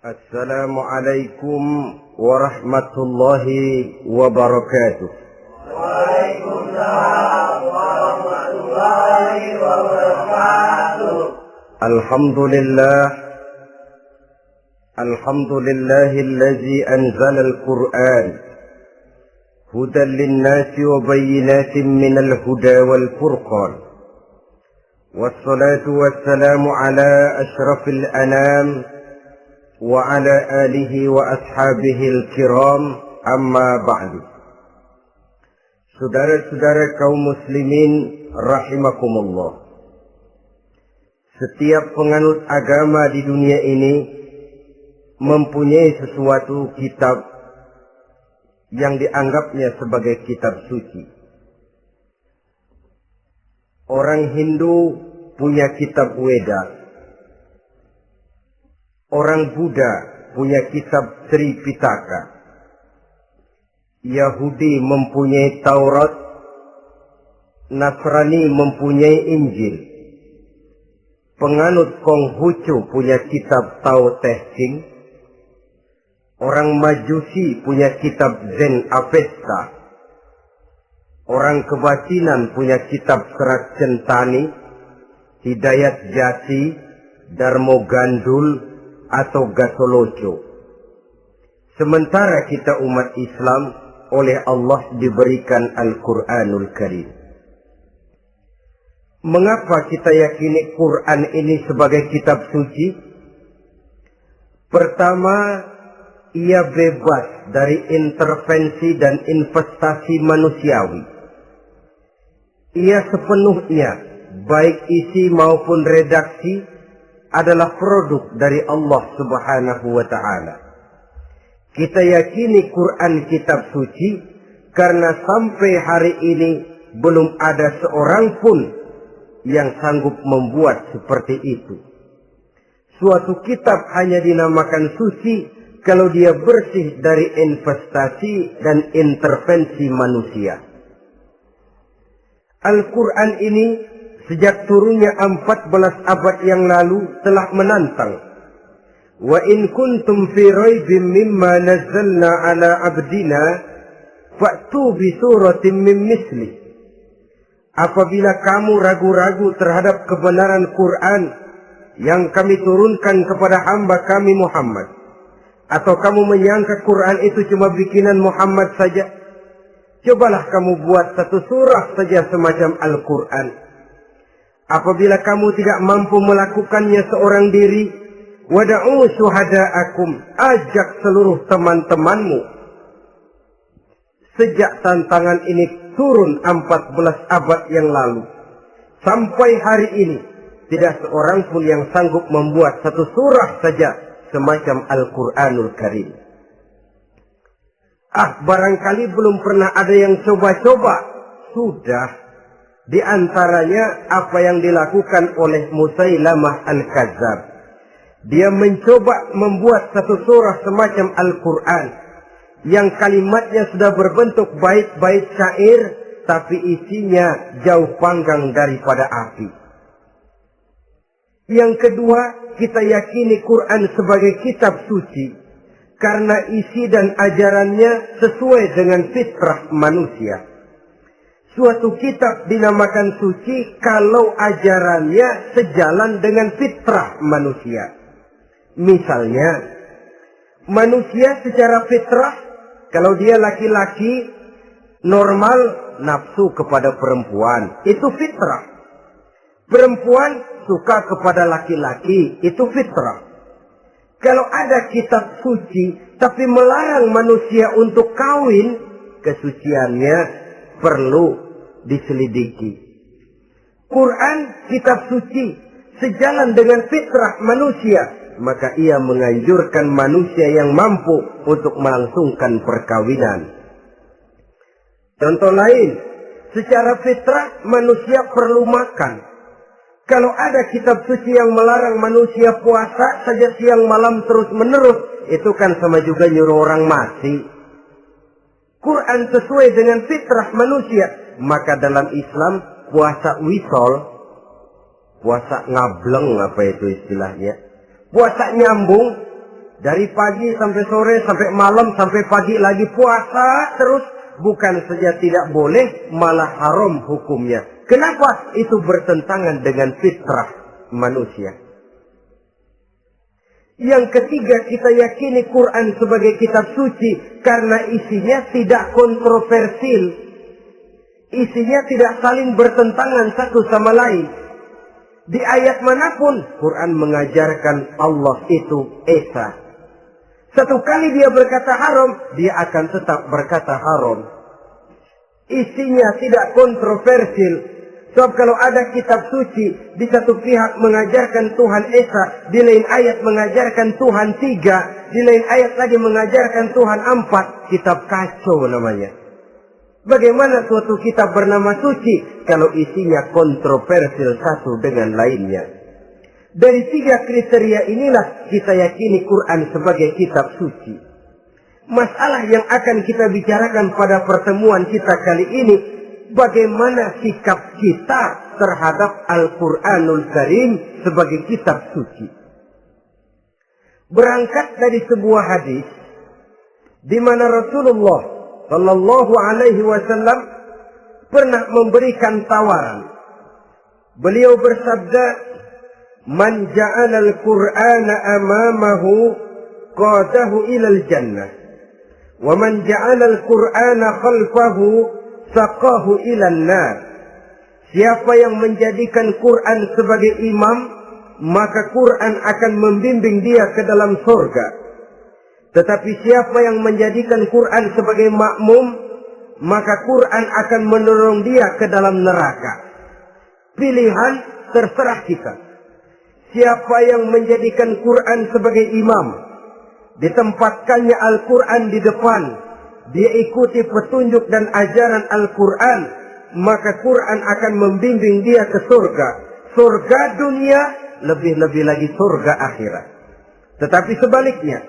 Assalamualaikum warahmatullahi wabarakatuh. Waalaikumsalam warahmatullahi wabarakatuh. Alhamdulillahilladzi anzala al-Qur'an hudan lin-nasi wa bayyinatin minal huda wal furqan. Wassalatu wassalamu ala asyrafil anam wa ala alihi wa ashabihil kiram, amma ba'du. Saudara-saudara kaum muslimin rahimakumullah. Setiap penganut agama di dunia ini mempunyai sesuatu kitab yang dianggapnya sebagai kitab suci. Orang Hindu punya kitab Weda. Orang Buddha punya kitab Sri Pitaka. Yahudi mempunyai Taurat. Nasrani mempunyai Injil. Penganut Konghucu punya kitab Tao Te Ching. Orang Majusi punya kitab Zen Avesta. Orang Kebatinan punya kitab Serat Centani, Hidayat Jati, Darmo Gandul, atau Gasoloco. Sementara kita umat Islam oleh Allah diberikan Al-Quranul Karim. Mengapa kita yakini Quran ini sebagai kitab suci? Pertama, ia bebas dari intervensi dan investasi manusiawi. Ia sepenuhnya, baik isi maupun redaksi, adalah produk dari Allah Subhanahu wa ta'ala. Kita yakini Quran kitab suci karena sampai hari ini belum ada seorang pun yang sanggup membuat seperti itu. Suatu kitab hanya dinamakan suci kalau dia bersih dari investasi dan intervensi manusia. Al-Quran ini sejak turunnya 14 abad yang lalu telah menantang. Wa in kuntum fi raibin mimma nazzalna ala abdina fa'tu bi suratin min misli. Apabila kamu ragu-ragu terhadap kebenaran Quran yang kami turunkan kepada hamba kami Muhammad, atau kamu menyangka Quran itu cuma bikinan Muhammad saja, cobalah kamu buat satu surah saja semacam Al-Quran. Apabila kamu tidak mampu melakukannya seorang diri, wada'u syuhada'akum, ajak seluruh teman-temanmu. Sejak tantangan ini turun 14 abad yang lalu, sampai hari ini, tidak seorang pun yang sanggup membuat satu surah saja semacam Al-Quranul Karim. Barangkali belum pernah ada yang coba-coba. Sudah. Di antaranya apa yang dilakukan oleh Musailamah Al-Kadzab. Dia mencoba membuat satu surah semacam Al-Quran yang kalimatnya sudah berbentuk bait-bait syair, tapi isinya jauh panggang daripada api. Yang kedua, kita yakini Quran sebagai kitab suci karena isi dan ajarannya sesuai dengan fitrah manusia. Suatu kitab dinamakan suci kalau ajarannya sejalan dengan fitrah manusia. Misalnya, manusia secara fitrah, kalau dia laki-laki, normal nafsu kepada perempuan, itu fitrah. Perempuan suka kepada laki-laki, itu fitrah. Kalau ada kitab suci, tapi melarang manusia untuk kawin, kesuciannya perlu diselidiki. Quran kitab suci sejalan dengan fitrah manusia, maka ia menganjurkan manusia yang mampu untuk melangsungkan perkawinan. Contoh lain, secara fitrah manusia perlu makan. Kalau ada kitab suci yang melarang manusia puasa saja siang malam terus menerus, itu kan sama juga nyuruh orang mati. Quran sesuai dengan fitrah manusia. Maka dalam Islam puasa wisol, puasa ngableng apa itu istilahnya, puasa nyambung, Dari pagi sampai sore, sampai malam, sampai pagi lagi puasa terus. Bukan saja tidak boleh, malah haram hukumnya. Kenapa? Itu bertentangan dengan fitrah manusia. Yang ketiga, kita yakini Quran sebagai kitab suci karena isinya tidak kontroversial. Isinya tidak saling bertentangan satu sama lain. Di ayat manapun, Quran mengajarkan Allah itu Esa. Satu kali dia berkata haram, dia akan tetap berkata haram. Isinya tidak kontroversial. Sebab kalau ada kitab suci, di satu pihak mengajarkan Tuhan Esa, di lain ayat mengajarkan Tuhan 3, di lain ayat lagi mengajarkan Tuhan 4, kitab kacau namanya. Bagaimana suatu kitab bernama suci kalau isinya kontroversial satu dengan lainnya? Dari 3 kriteria inilah kita yakini Quran sebagai kitab suci. Masalah yang akan kita bicarakan pada pertemuan kita kali ini, bagaimana sikap kita terhadap Al-Quranul Karim sebagai kitab suci. Berangkat dari sebuah hadis di mana Rasulullah Sallallahu Alaihi Wasallam pernah memberikan tawaran. Beliau bersabda, "Man ja'ala al-Qur'ana amamahu qadahu ilal jannah, wa man ja'ala al-Qur'ana khalfahu saqahu ilan nar." Siapa yang menjadikan Quran sebagai imam, maka Quran akan membimbing dia ke dalam surga. Tetapi siapa yang menjadikan Quran sebagai makmum, maka Quran akan mendorong dia ke dalam neraka. Pilihan terserah kita. Siapa yang menjadikan Quran sebagai imam, ditempatkannya Al-Quran di depan, dia ikuti petunjuk dan ajaran Al-Quran, maka Quran akan membimbing dia ke surga. Surga dunia, lebih-lebih lagi surga akhirat. Tetapi sebaliknya,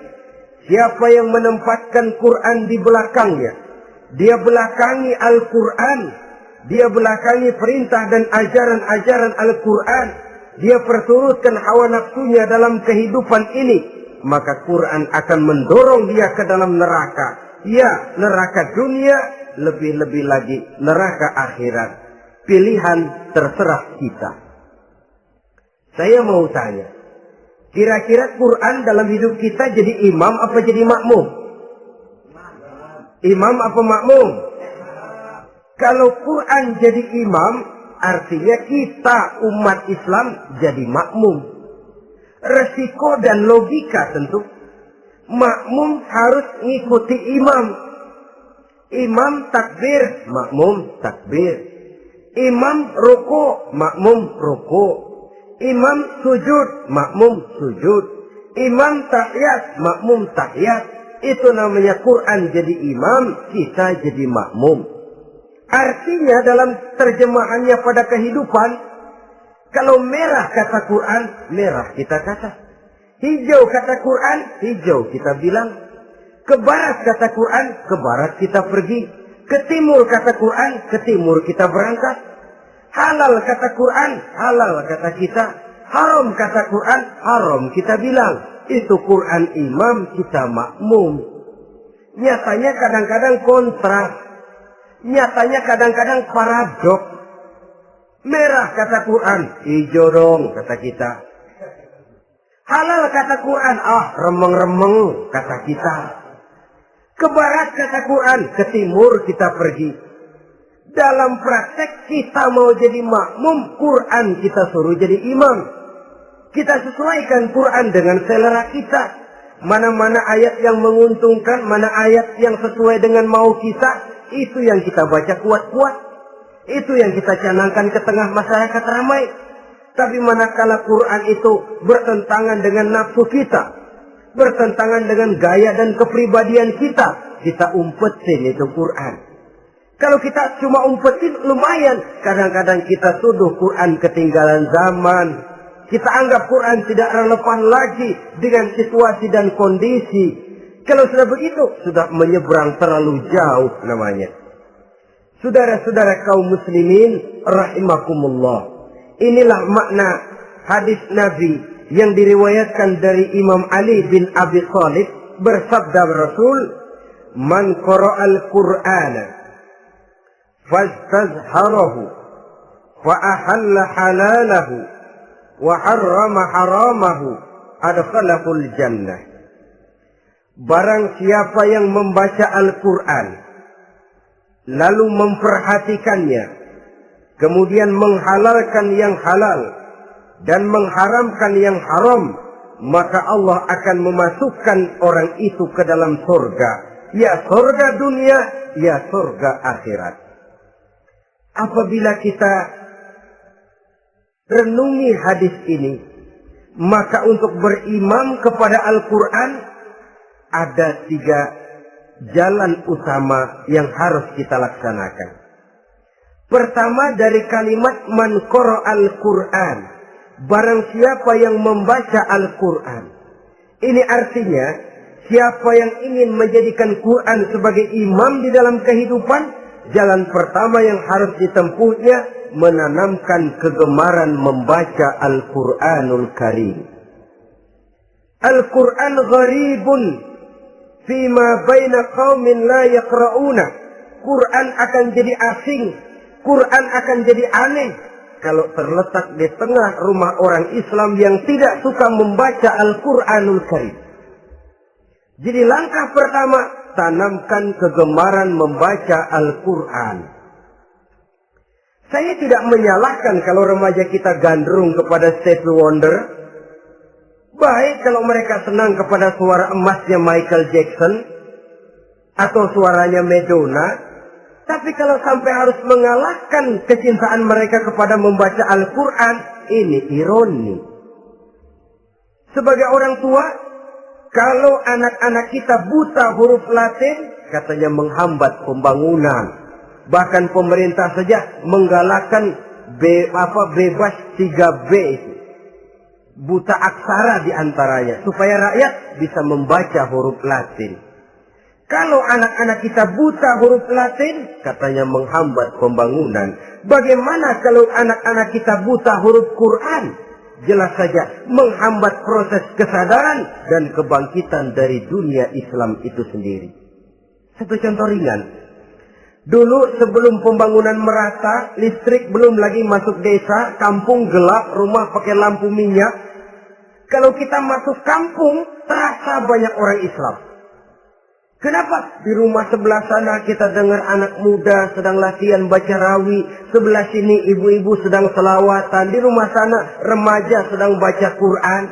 siapa yang menempatkan Quran di belakangnya, dia belakangi Al-Quran, dia belakangi perintah dan ajaran-ajaran Al-Quran, dia perturutkan hawa nafsunya dalam kehidupan ini, maka Quran akan mendorong dia ke dalam neraka. Ya, neraka dunia, lebih-lebih lagi neraka akhirat. Pilihan terserah kita. Saya mau tanya, kira-kira Quran dalam hidup kita jadi imam apa jadi makmum? Imam apa makmum? Kalau Quran jadi imam, artinya kita umat Islam jadi makmum. Resiko dan logika tentu. Makmum harus ngikuti imam. Imam takbir, makmum takbir. Imam ruku, makmum ruku. Imam sujud, makmum sujud. Imam tahiyat, makmum tahiyat. Itu namanya Quran jadi imam, kita jadi makmum. Artinya dalam terjemahannya pada kehidupan, kalau merah kata Quran, merah kita kata. Hijau kata Quran, hijau kita bilang. Ke barat kata Quran, ke barat kita pergi. Ke timur kata Quran, ke timur kita berangkat. Halal kata Quran, halal kata kita. Haram kata Quran, haram kita bilang. Itu Quran imam, kita makmum. Nyatanya kadang-kadang kontras. Nyatanya kadang-kadang paradok. Merah kata Quran, hijau dong kata kita. Halal kata Quran, remeng-remeng kata kita. Ke barat kata Quran, ke timur kita pergi. Dalam praktek kita mau jadi makmum, Quran kita suruh jadi imam. Kita sesuaikan Quran dengan selera kita. Mana-mana ayat yang menguntungkan, mana ayat yang sesuai dengan mau kita, itu yang kita baca kuat-kuat. Itu yang kita canangkan ke tengah masyarakat ramai. Tapi manakala Quran itu bertentangan dengan nafsu kita, bertentangan dengan gaya dan kepribadian kita, kita umpetin itu Quran. Kalau kita cuma umpetin lumayan, kadang-kadang kita tuduh Quran ketinggalan zaman. Kita anggap Quran tidak relevan lagi dengan situasi dan kondisi. Kalau sudah begitu, sudah menyeberang terlalu jauh namanya. Saudara-saudara kaum muslimin rahimakumullah. Inilah makna hadis Nabi yang diriwayatkan dari Imam Ali bin Abi Thalib, bersabda Rasul, "Man qara'al Qur'ana fastazharahu fa ahalla halalahu wa harrama haramahu adkhalahul jannah." Barang siapa yang membaca Al-Quran lalu memperhatikannya, kemudian menghalalkan yang halal dan mengharamkan yang haram, maka Allah akan memasukkan orang itu ke dalam surga. Ya surga dunia, ya surga akhirat. Apabila kita renungi hadis ini, maka untuk berimam kepada Al-Quran ada 3 jalan utama yang harus kita laksanakan. Pertama, dari kalimat man qara'al Qur'an, barang siapa yang membaca Al-Quran. Ini artinya siapa yang ingin menjadikan Quran sebagai imam di dalam kehidupan, jalan pertama yang harus ditempuhnya menanamkan kegemaran membaca Al-Quranul Karim. Al-Quran gharibun fima baina qaumin la yaqra'una. Quran akan jadi asing, Quran akan jadi aneh kalau terletak di tengah rumah orang Islam yang tidak suka membaca Al-Quranul Karim. Jadi langkah pertama, tanamkan kegemaran membaca Al-Quran. Saya tidak menyalahkan kalau remaja kita gandrung kepada Stevie Wonder. Baik kalau mereka senang kepada suara emasnya Michael Jackson atau suaranya Madonna. Tapi kalau sampai harus mengalahkan kecintaan mereka kepada membaca Al-Quran, ini ironi. Sebagai orang tua, kalau anak-anak kita buta huruf Latin, katanya menghambat pembangunan. Bahkan pemerintah saja menggalakkan bebas 3B itu. Buta aksara diantaranya, supaya rakyat bisa membaca huruf Latin. Kalau anak-anak kita buta huruf Latin, katanya menghambat pembangunan. Bagaimana kalau anak-anak kita buta huruf Quran? Jelas saja menghambat proses kesadaran dan kebangkitan dari dunia Islam itu sendiri. Satu contoh ringan. Dulu sebelum pembangunan merata, listrik belum lagi masuk desa, kampung gelap, rumah pakai lampu minyak. Kalau kita masuk kampung, terasa banyak orang Islam. Kenapa? Di rumah sebelah sana kita dengar anak muda sedang latihan baca rawi. Sebelah sini ibu-ibu sedang selawatan. Di rumah sana remaja sedang baca Quran.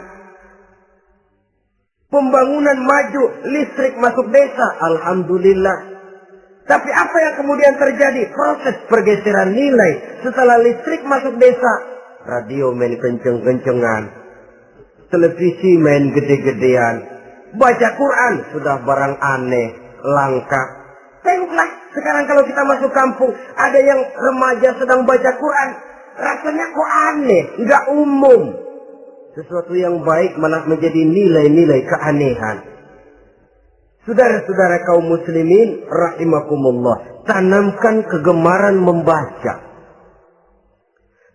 Pembangunan maju, listrik masuk desa. Alhamdulillah. Tapi apa yang kemudian terjadi? Proses pergeseran nilai. Setelah listrik masuk desa, radio main kenceng-kencengan. Televisi main gede-gedean. Baca Quran sudah barang aneh, langka. Tengoklah, sekarang kalau kita masuk kampung, ada yang remaja sedang baca Quran. Rasanya kok aneh, nggak umum. Sesuatu yang baik malah menjadi nilai-nilai keanehan. Saudara-saudara kaum muslimin, rahimakumullah, tanamkan kegemaran membaca.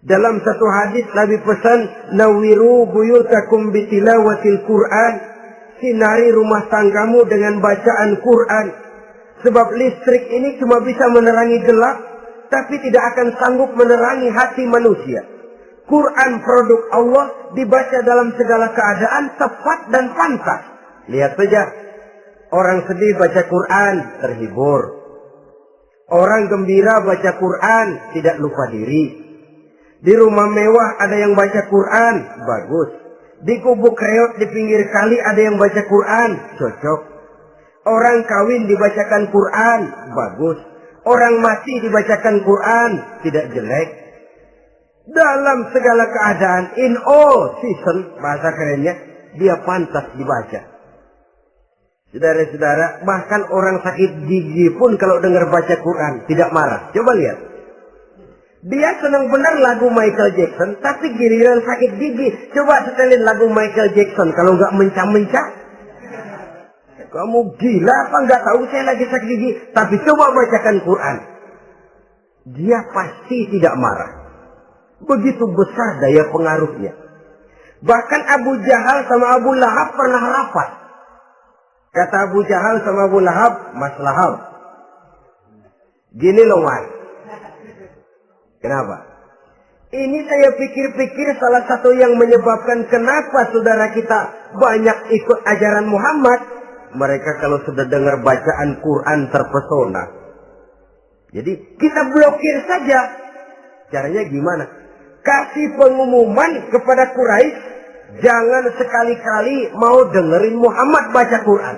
Dalam satu hadis Nabi pesan, nawiru buyutakum bitilawatil Quran. Sinari rumah tanggamu dengan bacaan Quran. Sebab listrik ini cuma bisa menerangi gelap, tapi tidak akan sanggup menerangi hati manusia. Quran produk Allah dibaca dalam segala keadaan, tepat dan pantas. Lihat saja, orang sedih baca Quran, terhibur. Orang gembira baca Quran, tidak lupa diri. Di rumah mewah ada yang baca Quran, bagus. Di gubuk reot di pinggir kali ada yang baca Quran, cocok. Orang kawin dibacakan Quran, bagus. Orang mati dibacakan Quran, tidak jelek. Dalam segala keadaan, in all season, bahasa kerennya, dia pantas dibaca. Saudara-saudara, bahkan orang sakit gigi pun kalau dengar baca Quran, tidak marah. Coba lihat. Dia senang benar lagu Michael Jackson, tapi giliran sakit gigi. Coba setelin lagu Michael Jackson, kalau nggak mencah-mencah. Kamu gila apa nggak tahu saya lagi sakit gigi? Tapi coba bacakan Quran. Dia pasti tidak marah. Begitu besar daya pengaruhnya. Bahkan Abu Jahal sama Abu Lahab pernah rapat. Kata Abu Jahal sama Abu Lahab, Mas Lahab, gini loh Mas. Kenapa? Ini saya pikir-pikir salah satu yang menyebabkan kenapa saudara kita banyak ikut ajaran Muhammad. Mereka kalau sudah dengar bacaan Quran terpesona. Jadi kita blokir saja. Caranya gimana? Kasih pengumuman kepada Quraisy, jangan sekali-kali mau dengerin Muhammad baca Quran.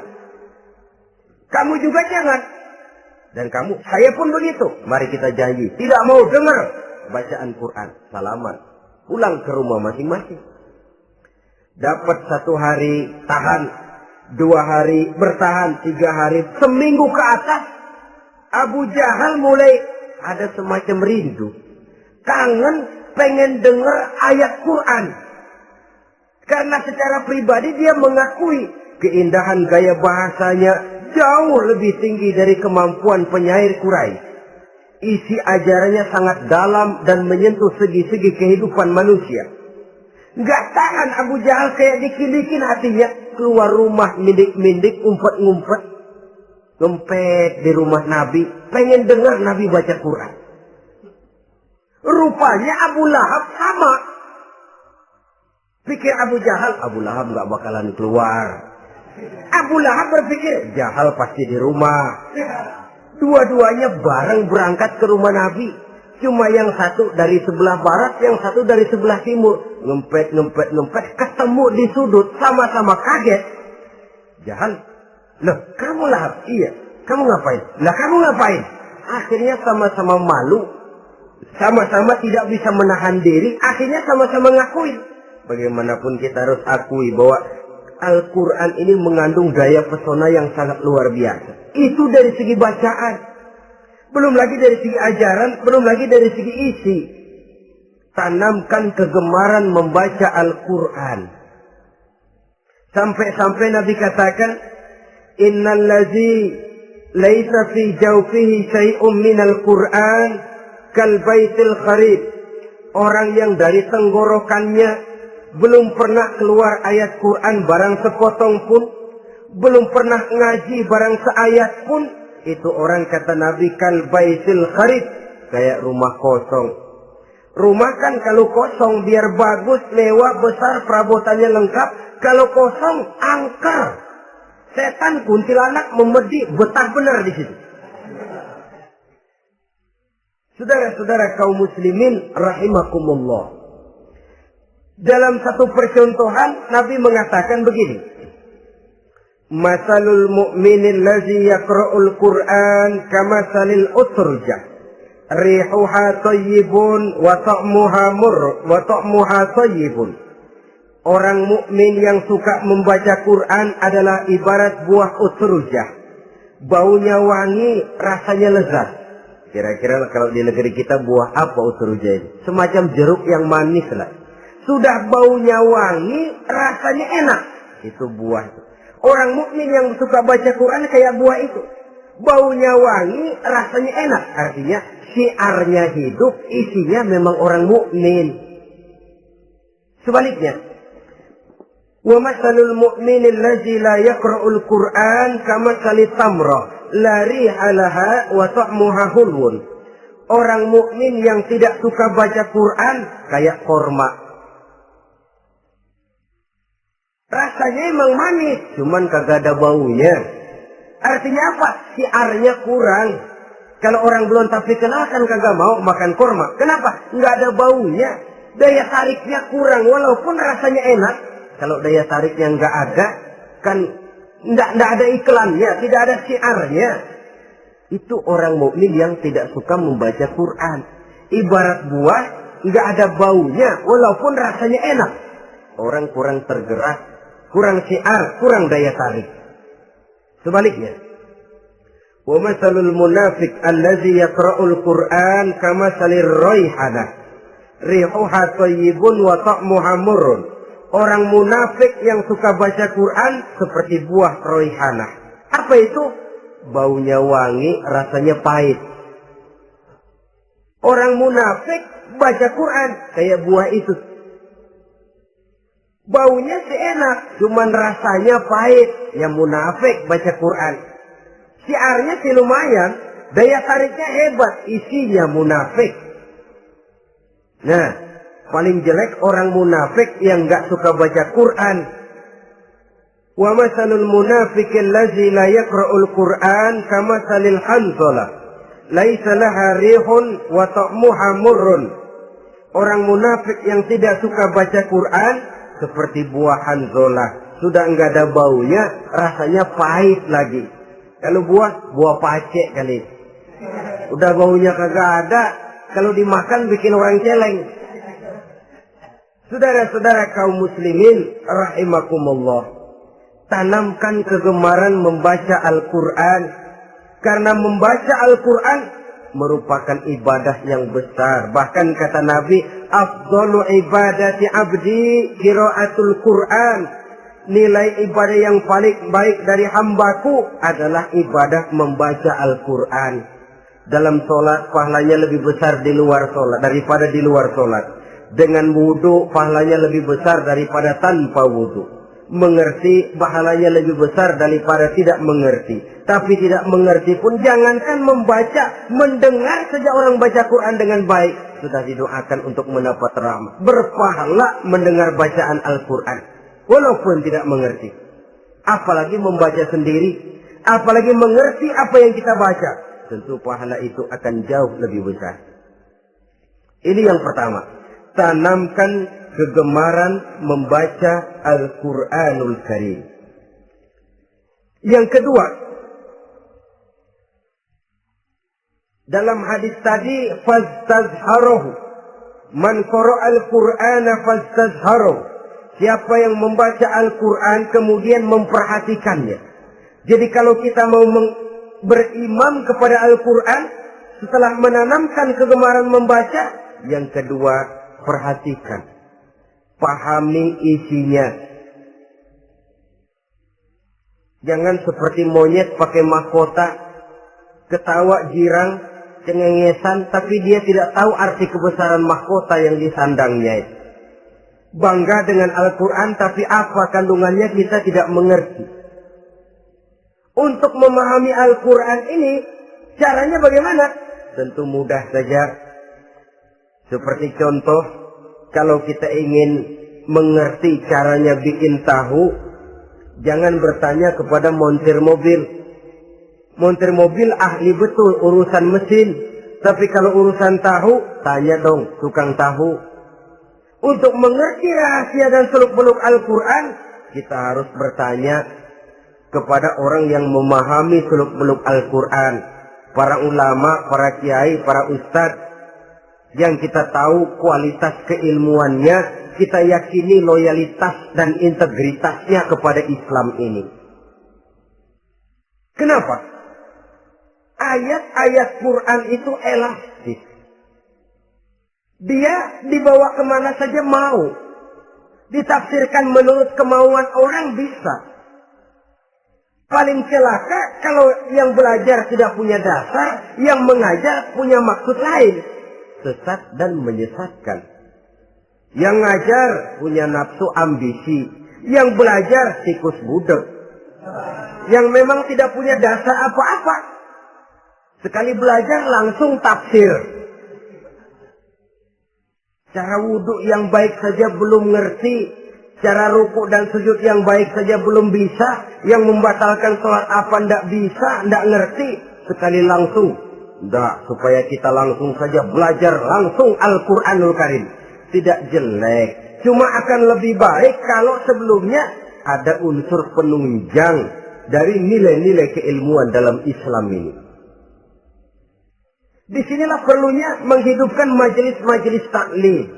Kamu juga jangan. Dan kamu, saya pun begitu. Mari kita janji, tidak mau dengar bacaan Quran. Salaman. Pulang ke rumah masing-masing. Dapat 1 hari tahan, 2 hari bertahan, 3 hari, seminggu ke atas. Abu Jahal mulai ada semacam rindu. Kangen pengen dengar ayat Quran. Karena secara pribadi dia mengakui keindahan gaya bahasanya jauh lebih tinggi dari kemampuan penyair Quraisy. Isi ajarannya sangat dalam dan menyentuh segi-segi kehidupan manusia. Nggak tahan Abu Jahal kayak dikilikin hatinya. Keluar rumah mindik-mindik, ngumpet-ngumpet. Ngempet di rumah Nabi. Pengen dengar Nabi baca Quran. Rupanya Abu Lahab sama. Pikir Abu Jahal, Abu Lahab nggak bakalan keluar. Abu Lahab berpikir, Jahal pasti di rumah. Dua-duanya bareng berangkat ke rumah Nabi. Cuma yang satu dari sebelah barat, yang satu dari sebelah timur. Ngempet, ketemu di sudut, sama-sama kaget. Jahal, loh kamu Lahab? Iya. Kamu ngapain? Lah kamu ngapain? Akhirnya sama-sama malu. Sama-sama tidak bisa menahan diri. Akhirnya sama-sama ngakuin. Bagaimanapun kita harus akui bahwa Al-Quran ini mengandung daya pesona yang sangat luar biasa. Itu dari segi bacaan. Belum lagi dari segi ajaran. Belum lagi dari segi isi. Tanamkan kegemaran membaca Al-Quran. Sampai-sampai Nabi katakan, Innallazi laisa fi jawfihi syai'um minal Quran kal baitil kharib. Orang yang dari tenggorokannya belum pernah keluar ayat Quran barang sepotong pun, belum pernah ngaji barang seayat pun, itu orang kata Nabi kal baitil kharib, kayak rumah kosong. Rumah kan kalau kosong biar bagus, mewah, besar, perabotannya lengkap. Kalau kosong, angker. Setan kuntilanak memedi, betah benar di situ. Saudara-saudara kaum muslimin rahimakumullah. Dalam satu percontohan Nabi mengatakan begini. Masalul mu'minil ladzi yaqra'ul Qur'an kamasalil utrujah. Rihuha thayyibun wa ta'muha murr wa ta'muha thayyibun. Orang mukmin yang suka membaca Quran adalah ibarat buah utrujah. Baunya wangi, rasanya lezat. Kira-kira kalau di negeri kita buah apa utrujah ini? Semacam jeruk yang manis lah. Sudah baunya wangi, rasanya enak. Itu buah itu. Orang mukmin yang suka baca Quran kayak buah itu. Baunya wangi, rasanya enak. Artinya syiarnya hidup, isinya memang orang mukmin. Sebaliknya, wa masalul mu'minil ladzi la yaqra'ul Qur'an kamasalit tamrah la riha laha wa ta'muha hulwun. Orang mukmin yang tidak suka baca Quran kayak korma. Rasanya emang manis, cuman kagak ada baunya. Artinya apa? Syiarnya kurang. Kalau orang belum tapi kenal kan kagak mau makan korma. Kenapa? Nggak ada baunya. Daya tariknya kurang, walaupun rasanya enak. Kalau daya tariknya nggak ada, kan nggak ada iklannya, tidak ada syiarnya. Itu orang mukmin yang tidak suka membaca Quran. Ibarat buah, nggak ada baunya, walaupun rasanya enak. Orang kurang tergerak, kurang syiar, kurang daya tarik. Sebaliknya, wa masalul munafiq allazi yaqra'ul Qur'an kamasalir raihanah rihuha thayyibun wa ta'muha murrun. Orang munafik yang suka baca Quran seperti buah raihanah. Apa itu? Baunya wangi, rasanya pahit. Orang munafik baca Quran kayak buah itu. Baunya sih enak, cuman rasanya pahit. Ya munafik baca Quran. Syiarnya sih lumayan, daya tariknya hebat, isinya munafik. Nah, paling jelek orang munafik yang gak suka baca Quran. Wa masalul munafiqil ladzi la yaqra'ul Qur'an kamasalil hanzalah laisa laha rihun wa ta'muha murrun. Orang munafik yang tidak suka baca Quran seperti buah hanzalah, sudah enggak ada baunya, rasanya pahit lagi. Kalau buah pacek kali. Udah baunya kagak ada, kalau dimakan bikin orang celeng. Saudara-saudara kaum muslimin rahimakumullah, tanamkan kegemaran membaca Al-Quran. Karena membaca Al-Quran merupakan ibadah yang besar. Bahkan kata Nabi, afdalu ibadati abdi qiraatul Quran. Nilai ibadah yang paling baik dari hambaku adalah ibadah membaca Al-Quran. Dalam sholat pahalanya lebih besar di luar sholat daripada di luar sholat. Dengan wudu pahalanya lebih besar daripada tanpa wudu. Mengerti pahalanya lebih besar daripada tidak mengerti. Tapi tidak mengerti pun jangankan membaca, mendengar saja orang baca Quran dengan baik sudah didoakan untuk mendapat rahmat. Berpahala mendengar bacaan Al-Quran walaupun tidak mengerti. Apalagi membaca sendiri, apalagi mengerti apa yang kita baca, tentu pahala itu akan jauh lebih besar. Ini yang pertama, tanamkan kegemaran membaca Al-Quranul Karim. Yang kedua, dalam hadis tadi, fastazharuhu, man qara'al Qur'ana fastazharuhu. Siapa yang membaca Al-Quran kemudian memperhatikannya. Jadi kalau kita mau berimam kepada Al-Quran, setelah menanamkan kegemaran membaca, yang kedua, perhatikan. Pahami isinya. Jangan seperti monyet pakai mahkota, ketawa girang, cengengesan, tapi dia tidak tahu arti kebesaran mahkota yang disandangnya itu. Bangga dengan Al-Quran, tapi apa kandungannya kita tidak mengerti. Untuk memahami Al-Quran ini, caranya bagaimana? Tentu mudah saja. Seperti contoh, kalau kita ingin mengerti caranya bikin tahu, jangan bertanya kepada montir mobil. Montir mobil ahli betul urusan mesin. Tapi kalau urusan tahu, tanya dong tukang tahu. Untuk mengerti rahasia dan seluk-beluk Al-Quran, kita harus bertanya kepada orang yang memahami seluk-beluk Al-Quran. Para ulama, para kiai, para ustadz, yang kita tahu kualitas keilmuannya, kita yakini loyalitas dan integritasnya kepada Islam ini. Kenapa? Ayat-ayat Quran itu elastis. Dia dibawa kemana saja mau. Ditafsirkan menurut kemauan orang bisa. Paling celaka kalau yang belajar tidak punya dasar, yang mengajar punya maksud lain. Sesat dan menyesatkan. Yang ngajar punya nafsu ambisi. Yang belajar tikus budek. Yang memang tidak punya dasar apa-apa. Sekali belajar langsung tafsir. Cara wudhu yang baik saja belum ngerti. Cara rukuk dan sujud yang baik saja belum bisa. Yang membatalkan sholat apa ndak bisa, ndak ngerti. Sekali langsung. Ndak, supaya kita langsung saja belajar langsung Al-Quranul Karim. Tidak jelek. Cuma akan lebih baik kalau sebelumnya ada unsur penunjang dari nilai-nilai keilmuan dalam Islam ini. Disinilah perlunya menghidupkan majelis-majelis taklim.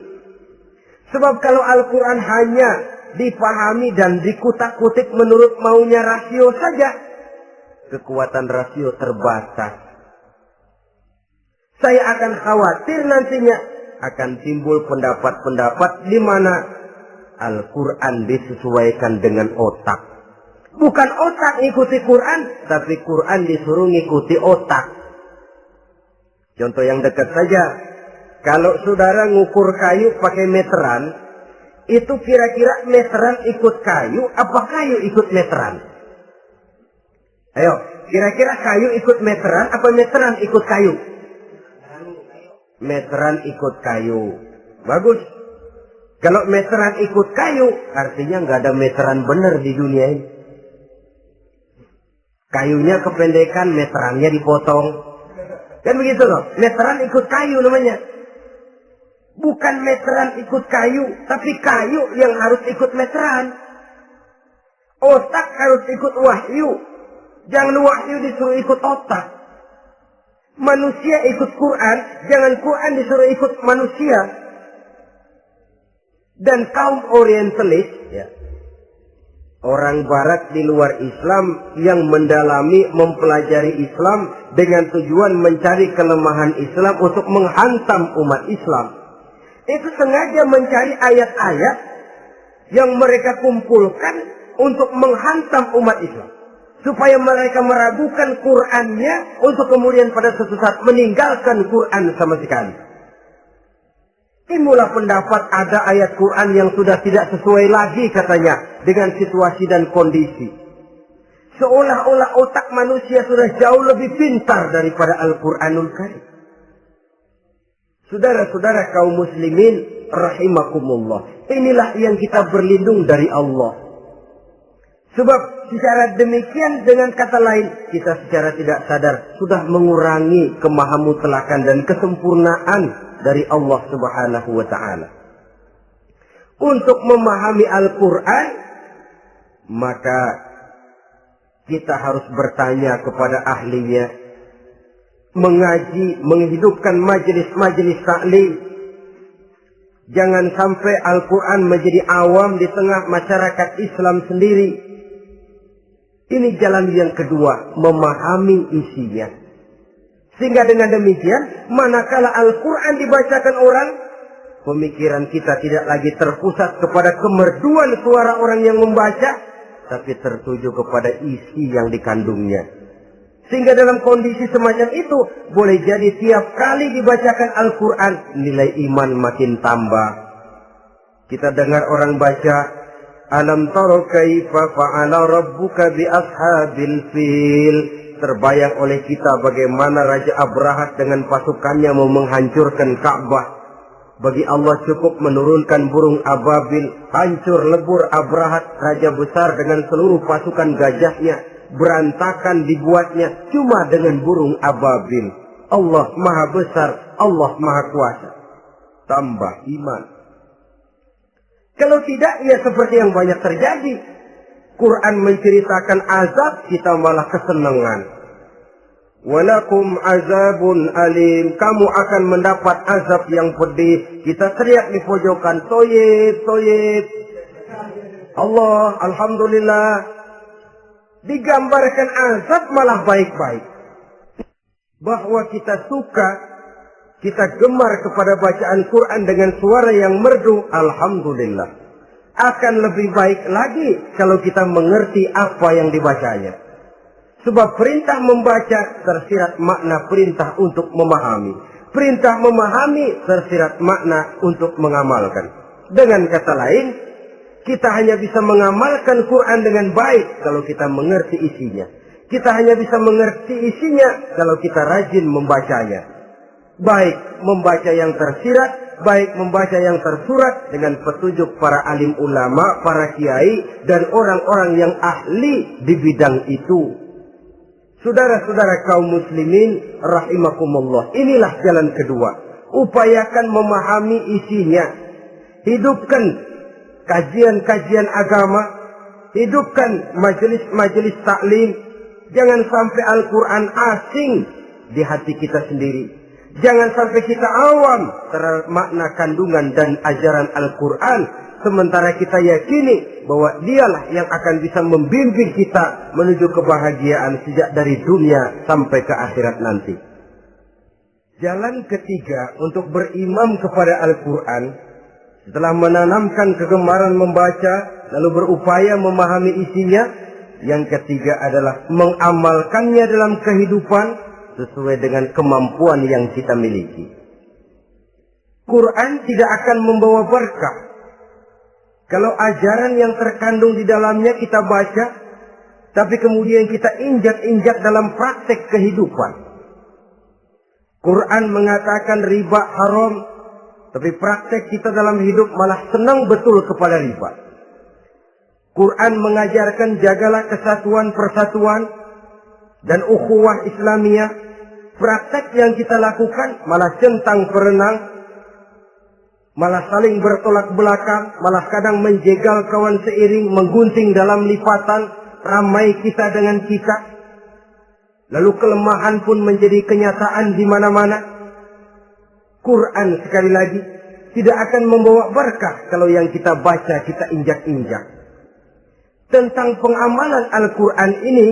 Sebab kalau Al-Quran hanya dipahami dan dikutak-kutik menurut maunya rasio saja, kekuatan rasio terbatas. Saya akan khawatir nantinya akan timbul pendapat-pendapat di mana Al-Quran disesuaikan dengan otak. Bukan otak ikuti Quran, tapi Quran disuruh ngikuti otak. Contoh yang dekat saja, kalau saudara ngukur kayu pakai meteran, itu kira-kira meteran ikut kayu, apa kayu ikut meteran? Ayo, kira-kira kayu ikut meteran, apa meteran ikut kayu? Meteran ikut kayu. Bagus. Kalau meteran ikut kayu, artinya nggak ada meteran benar di dunia ini. Kayunya kependekan, meterannya dipotong. Kan begitu loh. Meteran ikut kayu namanya. Bukan meteran ikut kayu, tapi kayu yang harus ikut meteran. Otak harus ikut wahyu. Jangan wahyu disuruh ikut otak. Manusia ikut Quran, jangan Quran disuruh ikut manusia. Dan kaum orientalis, ya, orang barat di luar Islam yang mendalami, mempelajari Islam dengan tujuan mencari kelemahan Islam untuk menghantam umat Islam. Itu sengaja mencari ayat-ayat yang mereka kumpulkan untuk menghantam umat Islam. Supaya mereka meragukan Qur'annya untuk kemudian pada suatu saat meninggalkan Qur'an sama sekali. Timbullah pendapat ada ayat Qur'an yang sudah tidak sesuai lagi katanya dengan situasi dan kondisi. Seolah-olah otak manusia sudah jauh lebih pintar daripada Al-Qur'anul Karim. Saudara-saudara kaum muslimin rahimakumullah. Inilah yang kita berlindung dari Allah. Sebab secara demikian dengan kata lain kita secara tidak sadar sudah mengurangi kemahamutlakan dan kesempurnaan dari Allah Subhanahu wa taala. Untuk memahami Al-Qur'an maka kita harus bertanya kepada ahlinya, mengaji, menghidupkan majelis-majelis taklim. Jangan sampai Al-Quran menjadi awam di tengah masyarakat Islam sendiri. Ini jalan yang kedua, memahami isinya. Sehingga dengan demikian, manakala Al-Quran dibacakan orang, pemikiran kita tidak lagi terpusat kepada kemerduan suara orang yang membaca, tapi tertuju kepada isi yang dikandungnya. Sehingga dalam kondisi semacam itu, boleh jadi tiap kali dibacakan Al-Quran, nilai iman makin tambah. Kita dengar orang baca, Alam taro kaifa fa'ala rabbuka bi ashabil fil. Terbayang oleh kita bagaimana Raja Abrahat dengan pasukannya mau menghancurkan Ka'bah. Bagi Allah cukup menurunkan burung ababil, hancur lebur Abrahat, raja besar dengan seluruh pasukan gajahnya. Berantakan dibuatnya cuma dengan burung ababil. Allah maha besar, Allah maha kuasa. Tambah iman. Kalau tidak, ya seperti yang banyak terjadi. Quran menceritakan azab, kita malah kesenangan. Walakum azabun alim. Kamu akan mendapat azab yang pedih. Kita teriak di pojokan, toyib, toyib. Allah, alhamdulillah. Digambarkan azab malah baik-baik. Bahwa kita suka, kita gemar kepada bacaan Quran dengan suara yang merdu, alhamdulillah. Akan lebih baik lagi kalau kita mengerti apa yang dibacanya. Sebab perintah membaca tersirat makna perintah untuk memahami. Perintah memahami tersirat makna untuk mengamalkan. Dengan kata lain, kita hanya bisa mengamalkan Quran dengan baik kalau kita mengerti isinya. Kita hanya bisa mengerti isinya kalau kita rajin membacanya. Baik membaca yang tersirat, baik membaca yang tersurat dengan petunjuk para alim ulama, para kiai, dan orang-orang yang ahli di bidang itu. Saudara-saudara kaum muslimin rahimakumullah, inilah jalan kedua. Upayakan memahami isinya. Hidupkan kajian-kajian agama. Hidupkan majelis-majelis taklim. Jangan sampai Al-Quran asing di hati kita sendiri. Jangan sampai kita awam terhadap makna kandungan dan ajaran Al-Quran. Sementara kita yakini bahwa dialah yang akan bisa membimbing kita menuju kebahagiaan sejak dari dunia sampai ke akhirat nanti. Jalan ketiga untuk berimam kepada Al-Quran, setelah menanamkan kegemaran membaca, lalu berupaya memahami isinya, yang ketiga adalah mengamalkannya dalam kehidupan sesuai dengan kemampuan yang kita miliki. Quran tidak akan membawa berkah Kalau ajaran yang terkandung di dalamnya kita baca, tapi kemudian kita injak-injak dalam praktek kehidupan. Quran mengatakan riba haram, tapi praktek kita dalam hidup malah senang betul kepada riba. Quran mengajarkan jagalah kesatuan persatuan dan ukhuwah Islamiyah. Praktek yang kita lakukan malah centang perenang, malah saling bertolak belakang, malah kadang menjegal kawan seiring, menggunting dalam lipatan, ramai kita dengan kita. Lalu kelemahan pun menjadi kenyataan di mana-mana. Quran sekali lagi tidak akan membawa berkah kalau yang kita baca kita injak-injak. Tentang pengamalan Al-Quran ini,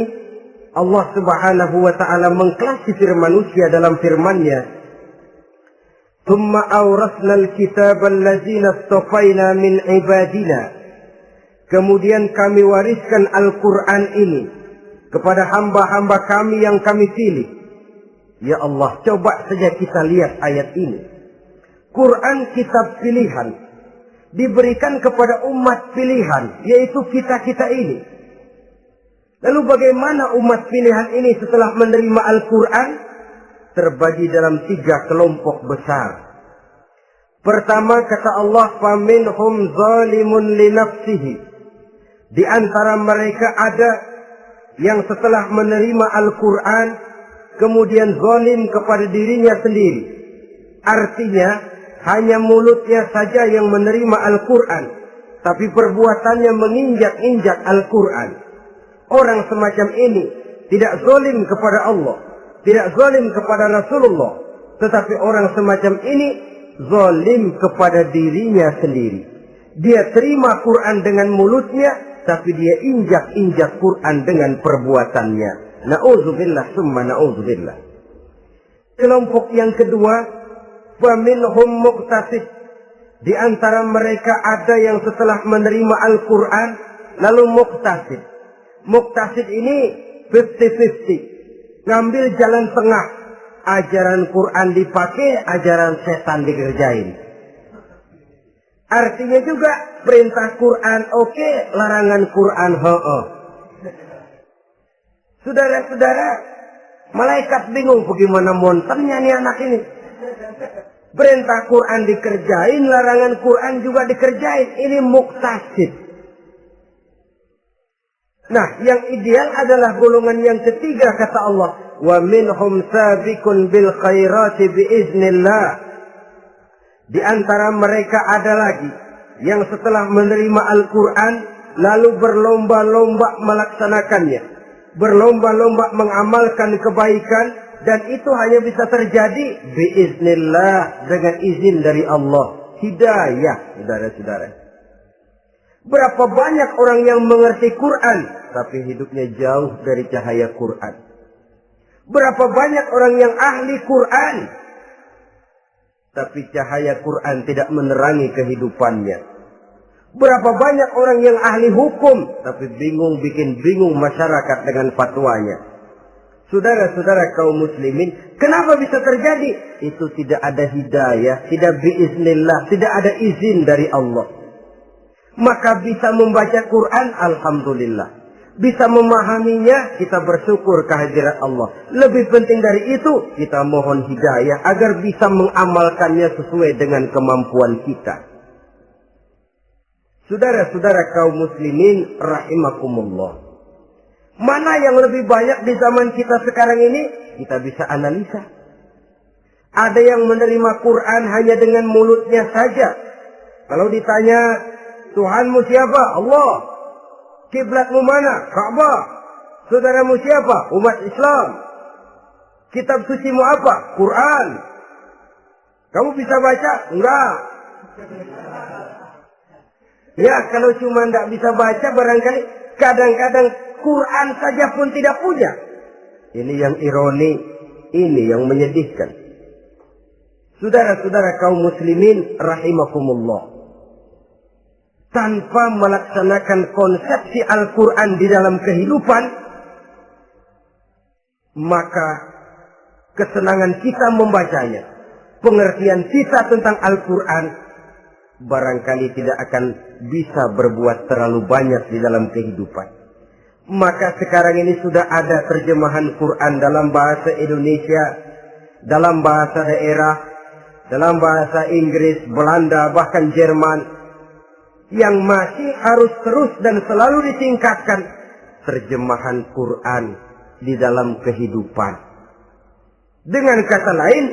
Allah Subhanahu wa ta'ala mengklasifikasi manusia dalam firman-Nya. ثم أورثنا الكتاب الذين اصطفينا من عبادنا. Kemudian kami wariskan Al-Quran ini kepada hamba-hamba kami yang kami pilih. Ya Allah, coba saja kita lihat ayat ini. Quran kitab pilihan, diberikan kepada umat pilihan, yaitu kita-kita ini. Lalu bagaimana umat pilihan ini setelah menerima Al-Quran? Terbagi dalam 3 kelompok besar. Pertama kata Allah, faminhum zalimun li nafsihi. Di antara mereka ada yang setelah menerima Al-Quran kemudian zalim kepada dirinya sendiri. Artinya hanya mulutnya saja yang menerima Al-Quran, tapi perbuatannya menginjak-injak Al-Quran. Orang semacam ini tidak zalim kepada Allah, tidak zalim kepada Rasulullah, tetapi orang semacam ini zalim kepada dirinya sendiri. Dia terima Quran dengan mulutnya, tapi dia injak-injak Quran dengan perbuatannya. Na'udzubillah summa na'udzubillah. Kelompok yang kedua, faminhum muqtasid. Di antara mereka ada yang setelah menerima Al-Quran lalu muqtasid. Muqtasid ini 50-50. Ngambil jalan tengah. Ajaran Quran dipakai, ajaran setan dikerjain. Artinya juga perintah Quran oke, larangan Quran ho-oh. Saudara-saudara, malaikat bingung bagaimana monternya nih anak ini. Perintah Quran dikerjain, larangan Quran juga dikerjain. Ini muqtasid. Nah, yang ideal adalah golongan yang ketiga kata Allah, wa minhum sabiqun bil khairati biiznillah. Di antara mereka ada lagi yang setelah menerima Al-Quran lalu berlomba-lomba melaksanakannya, berlomba-lomba mengamalkan kebaikan, dan itu hanya bisa terjadi biiznillah, dengan izin dari Allah. Hidayah, saudara-saudara. Berapa banyak orang yang mengerti Quran tapi hidupnya jauh dari cahaya Quran. Berapa banyak orang yang ahli Quran tapi cahaya Quran tidak menerangi kehidupannya. Berapa banyak orang yang ahli hukum tapi bikin bingung masyarakat dengan fatwanya. Saudara-saudara kaum muslimin, kenapa bisa terjadi? Itu tidak ada hidayah, tidak biiznillah, tidak ada izin dari Allah. Maka bisa membaca Quran, alhamdulillah. Bisa memahaminya, kita bersyukur kehadirat Allah. Lebih penting dari itu, kita mohon hidayah agar bisa mengamalkannya sesuai dengan kemampuan kita. Saudara-saudara kaum muslimin rahimakumullah. Mana yang lebih banyak di zaman kita sekarang ini? Kita bisa analisa. Ada yang menerima Quran hanya dengan mulutnya saja. Kalau ditanya, Tuhanmu siapa? Allah. Kiblatmu mana? Ka'bah. Saudaramu siapa? Umat Islam. Kitab sucimu apa? Quran. Kamu bisa baca? Enggak. Ya, kalau cuma enggak bisa baca, barangkali kadang-kadang Quran saja pun tidak punya. Ini yang ironi, ini yang menyedihkan. Saudara-saudara kaum muslimin rahimakumullah. Tanpa melaksanakan konsepsi Al-Quran di dalam kehidupan, maka kesenangan kita membacanya, pengertian kita tentang Al-Quran barangkali tidak akan bisa berbuat terlalu banyak di dalam kehidupan. Maka sekarang ini sudah ada terjemahan Quran dalam bahasa Indonesia, dalam bahasa daerah, dalam bahasa Inggris, Belanda, bahkan Jerman, yang masih harus terus dan selalu ditingkatkan terjemahan Quran di dalam kehidupan. Dengan kata lain,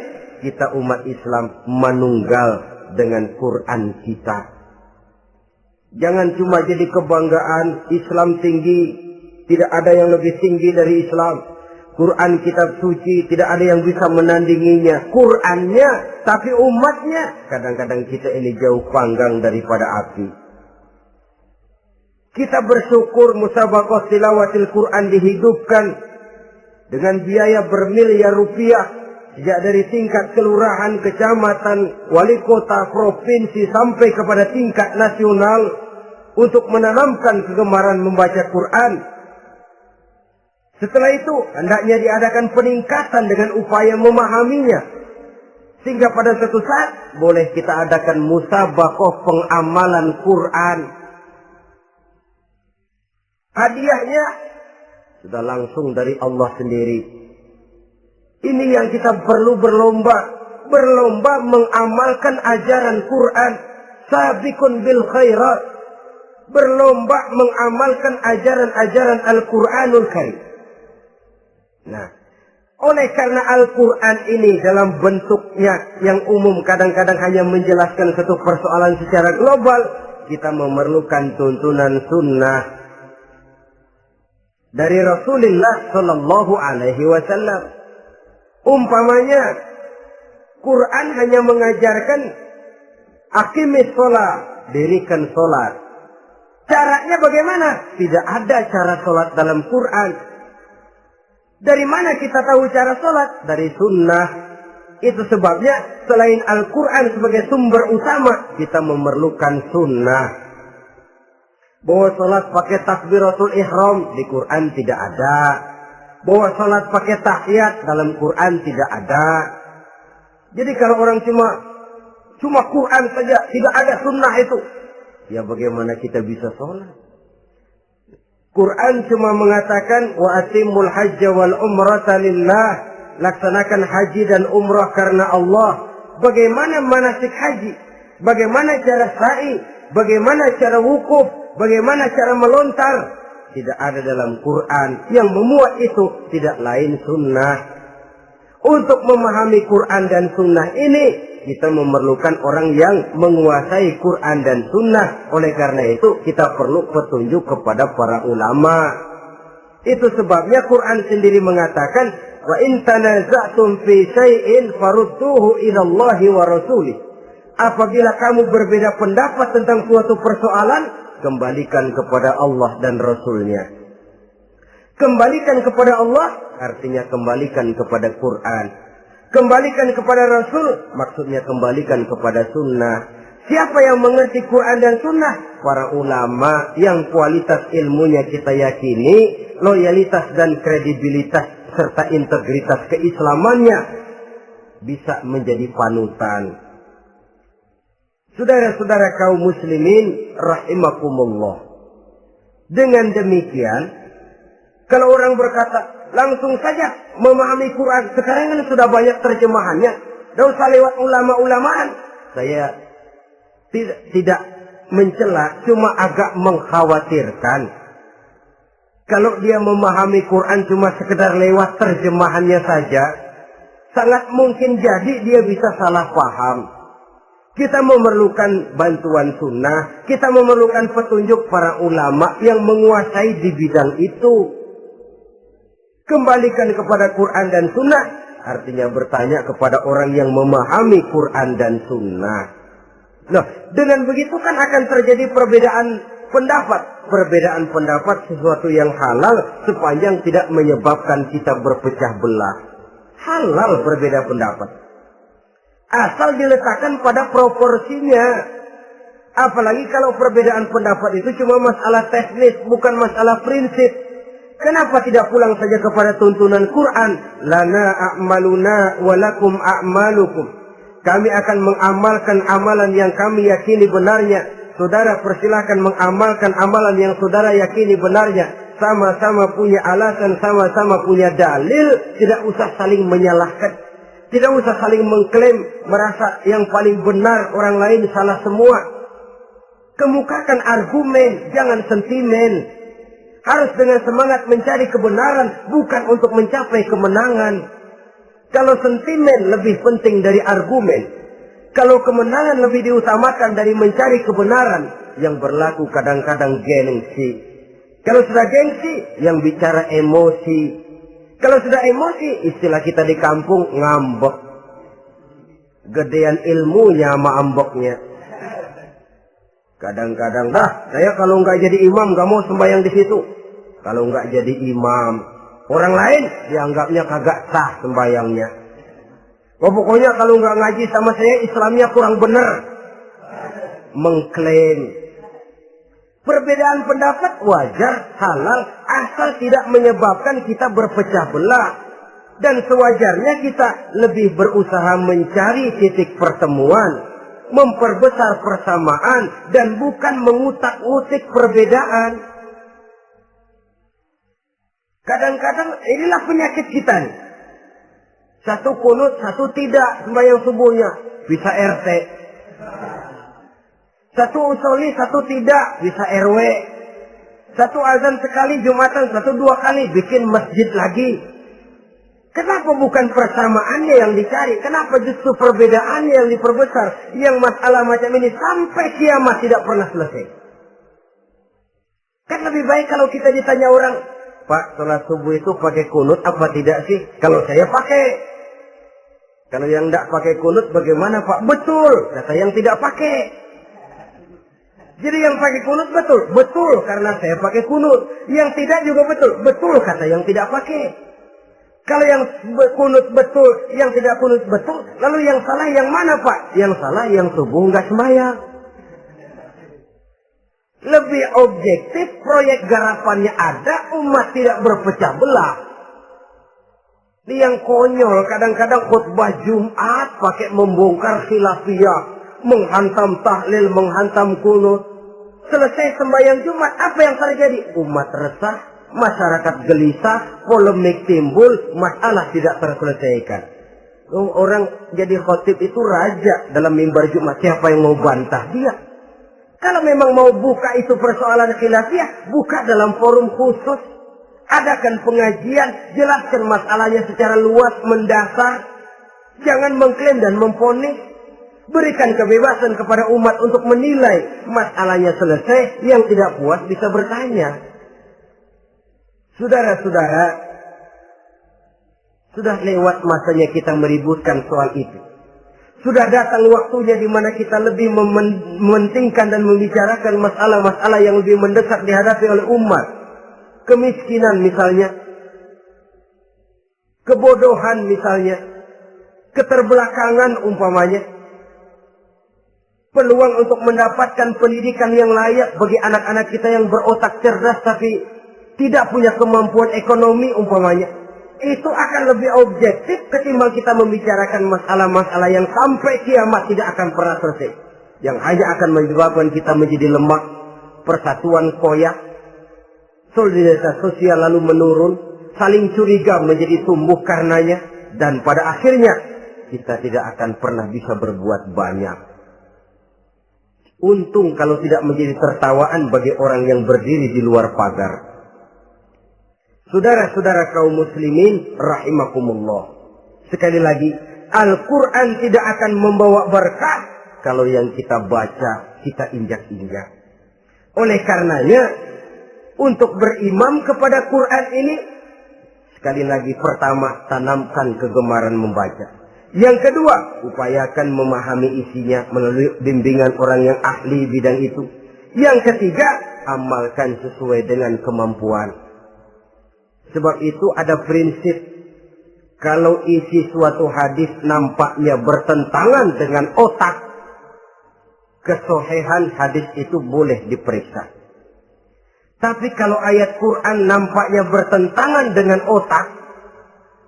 kita umat Islam menunggal dengan Quran kita. Jangan cuma jadi kebanggaan Islam tinggi, tidak ada yang lebih tinggi dari Islam. Quran kitab suci, tidak ada yang bisa menandinginya. Qurannya, tapi umatnya, kadang-kadang kita ini jauh panggang daripada api. Kita bersyukur musabaqah tilawatil Quran dihidupkan dengan biaya bermiliar rupiah, sejak dari tingkat kelurahan, kecamatan, wali kota, provinsi, sampai kepada tingkat nasional, untuk menanamkan kegemaran membaca Quran. Setelah itu, hendaknya diadakan peningkatan dengan upaya memahaminya. Sehingga pada suatu saat, boleh kita adakan musabaqah pengamalan Quran. Hadiahnya sudah langsung dari Allah sendiri. Ini yang kita perlu berlomba mengamalkan ajaran Quran. Sabiqun bil khairat, berlomba mengamalkan ajaran-ajaran Al-Quranul Karim. Nah, oleh karena Al-Quran ini dalam bentuknya yang umum kadang-kadang hanya menjelaskan satu persoalan secara global, kita memerlukan tuntunan sunnah dari Rasulullah Sallallahu Alaihi Wasallam. Umpamanya, Quran hanya mengajarkan aqimis sholat, dirikan sholat. Caranya bagaimana? Tidak ada cara sholat dalam Quran. Dari mana kita tahu cara sholat? Dari sunnah. Itu sebabnya selain Al-Quran sebagai sumber utama, kita memerlukan sunnah. Bahwa sholat pakai takbiratul ihram di Quran tidak ada. Bahwa sholat pakai tahiyat dalam Quran tidak ada. Jadi kalau orang cuma Quran saja, tidak ada sunnah itu, ya bagaimana kita bisa sholat? Quran cuma mengatakan wa atimul hajja wal umrata lillah, laksanakan haji dan umrah karena Allah. Bagaimana manasik haji? Bagaimana cara sa'i? Bagaimana cara wukuf? Bagaimana cara melontar? Tidak ada dalam Quran. Yang memuat itu tidak lain sunnah. Untuk memahami Quran dan sunnah ini, kita memerlukan orang yang menguasai Quran dan sunnah. Oleh karena itu, kita perlu petunjuk kepada para ulama. Itu sebabnya Quran sendiri mengatakan, wa in tanaza'tum fi syai'in farudduhu ila Allahi wa rasulih. Apabila kamu berbeda pendapat tentang suatu persoalan, kembalikan kepada Allah dan Rasulnya. Kembalikan kepada Allah artinya kembalikan kepada Quran. Kembalikan kepada Rasul maksudnya kembalikan kepada sunnah. Siapa yang mengerti Quran dan sunnah? Para ulama yang kualitas ilmunya kita yakini, loyalitas dan kredibilitas serta integritas keislamannya bisa menjadi panutan. Saudara-saudara kaum muslimin rahimakumullah. Dengan demikian, kalau orang berkata, langsung saja memahami Quran. Sekarang kan sudah banyak terjemahannya. Tidak usah lewat ulama-ulamaan. Saya tidak mencela, cuma agak mengkhawatirkan. Kalau dia memahami Quran cuma sekedar lewat terjemahannya saja, sangat mungkin jadi dia bisa salah paham. Kita memerlukan bantuan sunnah. Kita memerlukan petunjuk para ulama yang menguasai di bidang itu. Kembalikan kepada Quran dan sunnah artinya bertanya kepada orang yang memahami Quran dan sunnah. Nah, dengan begitu kan akan terjadi perbedaan pendapat. Perbedaan pendapat sesuatu yang halal sepanjang tidak menyebabkan kita berpecah belah. Halal berbeda pendapat. Asal diletakkan pada proporsinya. Apalagi kalau perbedaan pendapat itu cuma masalah teknis, bukan masalah prinsip. Kenapa tidak pulang saja kepada tuntunan Quran? Lana a'maluna walakum a'malukum. Kami akan mengamalkan amalan yang kami yakini benarnya. Saudara persilahkan mengamalkan amalan yang saudara yakini benarnya. Sama-sama punya alasan, sama-sama punya dalil. Tidak usah saling menyalahkan. Tidak usah saling mengklaim, merasa yang paling benar, orang lain salah semua. Kemukakan argumen, jangan sentimen. Harus dengan semangat mencari kebenaran, bukan untuk mencapai kemenangan. Kalau sentimen lebih penting dari argumen, kalau kemenangan lebih diutamakan dari mencari kebenaran, yang berlaku kadang-kadang gengsi. Kalau sudah gengsi, yang bicara emosi. Kalau sudah emosi, istilah kita di kampung, ngambek. Gedean ilmunya sama amboknya. Kadang-kadang, saya kalau nggak jadi imam, nggak mau sembahyang di situ. Kalau nggak jadi imam, orang lain dianggapnya kagak sah sembayangnya. Pokoknya kalau nggak ngaji sama saya, Islamnya kurang benar. Mengklaim. Perbedaan pendapat wajar, halal, asal tidak menyebabkan kita berpecah belah. Dan sewajarnya kita lebih berusaha mencari titik pertemuan, memperbesar persamaan, dan bukan mengutak-utik perbedaan. Kadang-kadang inilah penyakit kita nih. Satu kunut, satu tidak sembahyang subuhnya. Bisa RT. Satu usoli, satu tidak. Bisa RW. Satu azan sekali Jumatan, satu dua kali. Bikin masjid lagi. Kenapa bukan persamaannya yang dicari? Kenapa justru perbedaannya yang diperbesar? Yang masalah macam ini sampai kiamat tidak pernah selesai. Kan lebih baik kalau kita ditanya orang, Pak, sholat subuh itu pakai kunut apa tidak sih? Kalau saya pakai. Kalau yang tidak pakai kunut bagaimana Pak? Betul, kata yang tidak pakai. Jadi yang pakai kunut betul? Betul, karena saya pakai kunut. Yang tidak juga betul? Betul, kata yang tidak pakai. Kalau yang kunut betul, yang tidak kunut betul, lalu yang salah yang mana Pak? Yang salah yang subuh nggak sembahyang. Lebih objektif, proyek garapannya ada, umat tidak berpecah belah. Yang konyol, kadang-kadang khutbah Jumat pakai membongkar khilafiyah, menghantam tahlil, menghantam kunut. Selesai sembahyang Jumat, apa yang terjadi? Umat resah, masyarakat gelisah, polemik timbul, masalah tidak terselesaikan. Orang jadi khotib itu raja dalam mimbar Jumat, siapa yang mau bantah dia? Kalau memang mau buka itu persoalan khilafiyah, buka dalam forum khusus. Adakan pengajian, jelaskan masalahnya secara luas, mendasar. Jangan mengklaim dan memponis. Berikan kebebasan kepada umat untuk menilai masalahnya selesai. Yang tidak puas bisa bertanya. Saudara-saudara, sudah lewat masanya kita meributkan soal itu. Sudah datang waktunya di mana kita lebih mementingkan dan membicarakan masalah-masalah yang lebih mendesak dihadapi oleh umat. Kemiskinan misalnya, kebodohan misalnya, keterbelakangan umpamanya, peluang untuk mendapatkan pendidikan yang layak bagi anak-anak kita yang berotak cerdas tapi tidak punya kemampuan ekonomi umpamanya. Itu akan lebih objektif ketimbang kita membicarakan masalah-masalah yang sampai kiamat tidak akan pernah selesai. Yang hanya akan menyebabkan kita menjadi lemah, persatuan koyak, solidaritas sosial lalu menurun, saling curiga menjadi tumbuh karenanya, dan pada akhirnya kita tidak akan pernah bisa berbuat banyak. Untung kalau tidak menjadi tertawaan bagi orang yang berdiri di luar pagar. Saudara-saudara kaum muslimin rahimakumullah. Sekali lagi, Al-Quran tidak akan membawa berkah kalau yang kita baca, kita injak-injak. Oleh karenanya, untuk berimam kepada Quran ini, sekali lagi pertama, tanamkan kegemaran membaca. Yang kedua, upayakan memahami isinya melalui bimbingan orang yang ahli bidang itu. Yang ketiga, amalkan sesuai dengan kemampuan. Sebab itu ada prinsip, kalau isi suatu hadis nampaknya bertentangan dengan otak, kesohihan hadis itu boleh diperiksa. Tapi kalau ayat Quran nampaknya bertentangan dengan otak,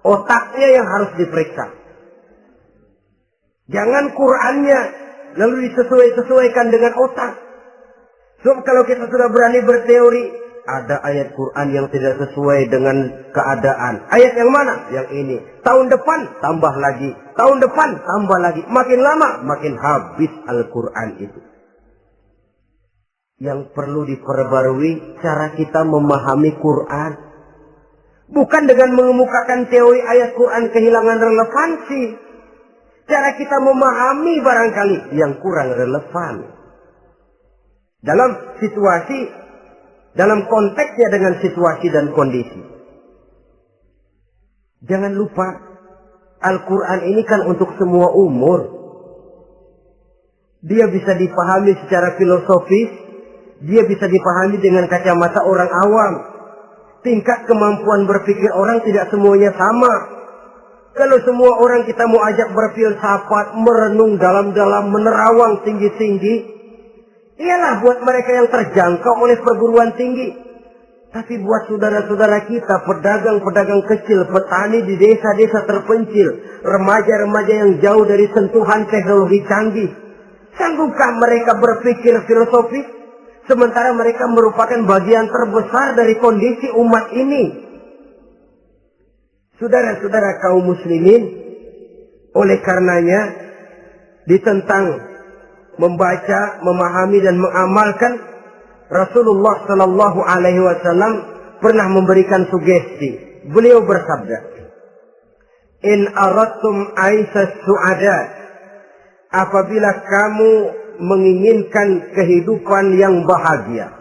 otaknya yang harus diperiksa. Jangan Qur'annya lalu disesuaikan dengan otak. Sebab kalau kita sudah berani berteori, ada ayat Quran yang tidak sesuai dengan keadaan. Ayat yang mana? Yang ini. Tahun depan tambah lagi. Tahun depan tambah lagi. Makin lama makin habis Al-Quran itu. Yang perlu diperbarui cara kita memahami Quran. Bukan dengan mengemukakan teori ayat Quran kehilangan relevansi. Cara kita memahami barangkali yang kurang relevan. Dalam situasi, dalam konteksnya dengan situasi dan kondisi. Jangan lupa, Al-Quran ini kan untuk semua umur. Dia bisa dipahami secara filosofis, dia bisa dipahami dengan kacamata orang awam. Tingkat kemampuan berpikir orang tidak semuanya sama. Kalau semua orang kita mau ajak berfilsafat, merenung dalam-dalam, menerawang tinggi-tinggi, ialah buat mereka yang terjangkau oleh perguruan tinggi. Tapi buat saudara-saudara kita, pedagang-pedagang kecil, petani di desa-desa terpencil, remaja-remaja yang jauh dari sentuhan teknologi canggih, sanggupkah mereka berpikir filosofis? Sementara mereka merupakan bagian terbesar dari kondisi umat ini. Saudara-saudara kaum muslimin, oleh karenanya ditentang membaca, memahami dan mengamalkan. Rasulullah Sallallahu Alaihi Wasallam pernah memberikan sugesti. Beliau bersabda, "In aradtum aisas su'ada," apabila kamu menginginkan kehidupan yang bahagia,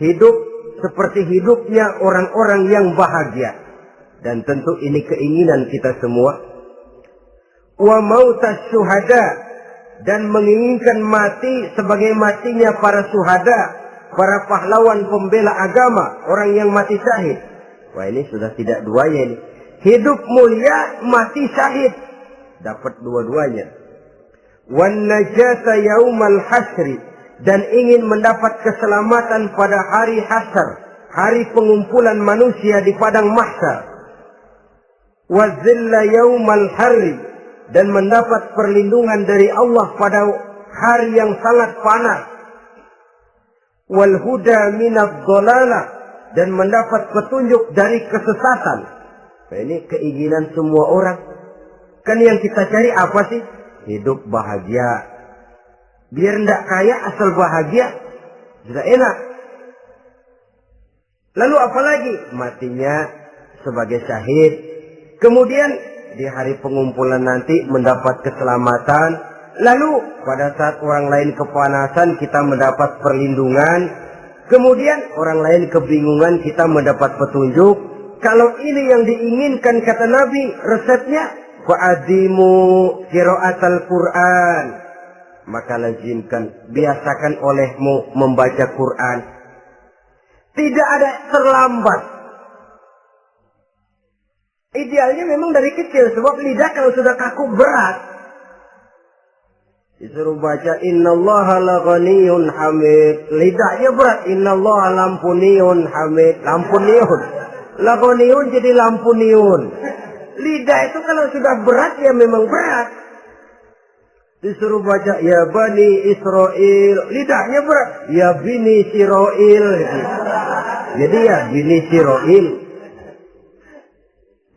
hidup seperti hidupnya orang-orang yang bahagia, dan tentu ini keinginan kita semua. Wa mautas syuhada, dan menginginkan mati sebagai matinya para syuhada, para pahlawan pembela agama, orang yang mati syahid. Wah, ini sudah tidak duanya ini. Hidup mulia, mati syahid. Dapat dua-duanya. Wan najata yaumal hasri, dan ingin mendapat keselamatan pada hari hasyar, hari pengumpulan manusia di padang mahsyar. Wa zilla yaumal harri, dan mendapat perlindungan dari Allah pada hari yang sangat panas. Wal huda minadh dhalalah, dan mendapat petunjuk dari kesesatan. Nah, ini keinginan semua orang. Kan yang kita cari apa sih? Hidup bahagia. Biar ndak kaya asal bahagia, sudah enak. Lalu apalagi? Matinya sebagai syahid. Kemudian di hari pengumpulan nanti mendapat keselamatan. Lalu pada saat orang lain kepanasan kita mendapat perlindungan. Kemudian orang lain kebingungan kita mendapat petunjuk. Kalau ini yang diinginkan kata Nabi, resepnya fa'adimu qira'atal Qur'an, maka lazimkan, biasakan olehmu membaca Quran. Tidak ada terlambat. Idealnya memang dari kecil, sebab lidah kalau sudah kaku berat. Disuruh baca innallaha laghaniyun hamid, lidahnya berat. Innallaha lampuniyun hamid, lampuniyun. Laghaniyun jadi lampuniyun. Lidah itu kalau sudah berat ya memang berat. Disuruh baca ya Bani Israel, lidahnya berat. Ya Bini Siroil. Jadi ya Bini Siroil.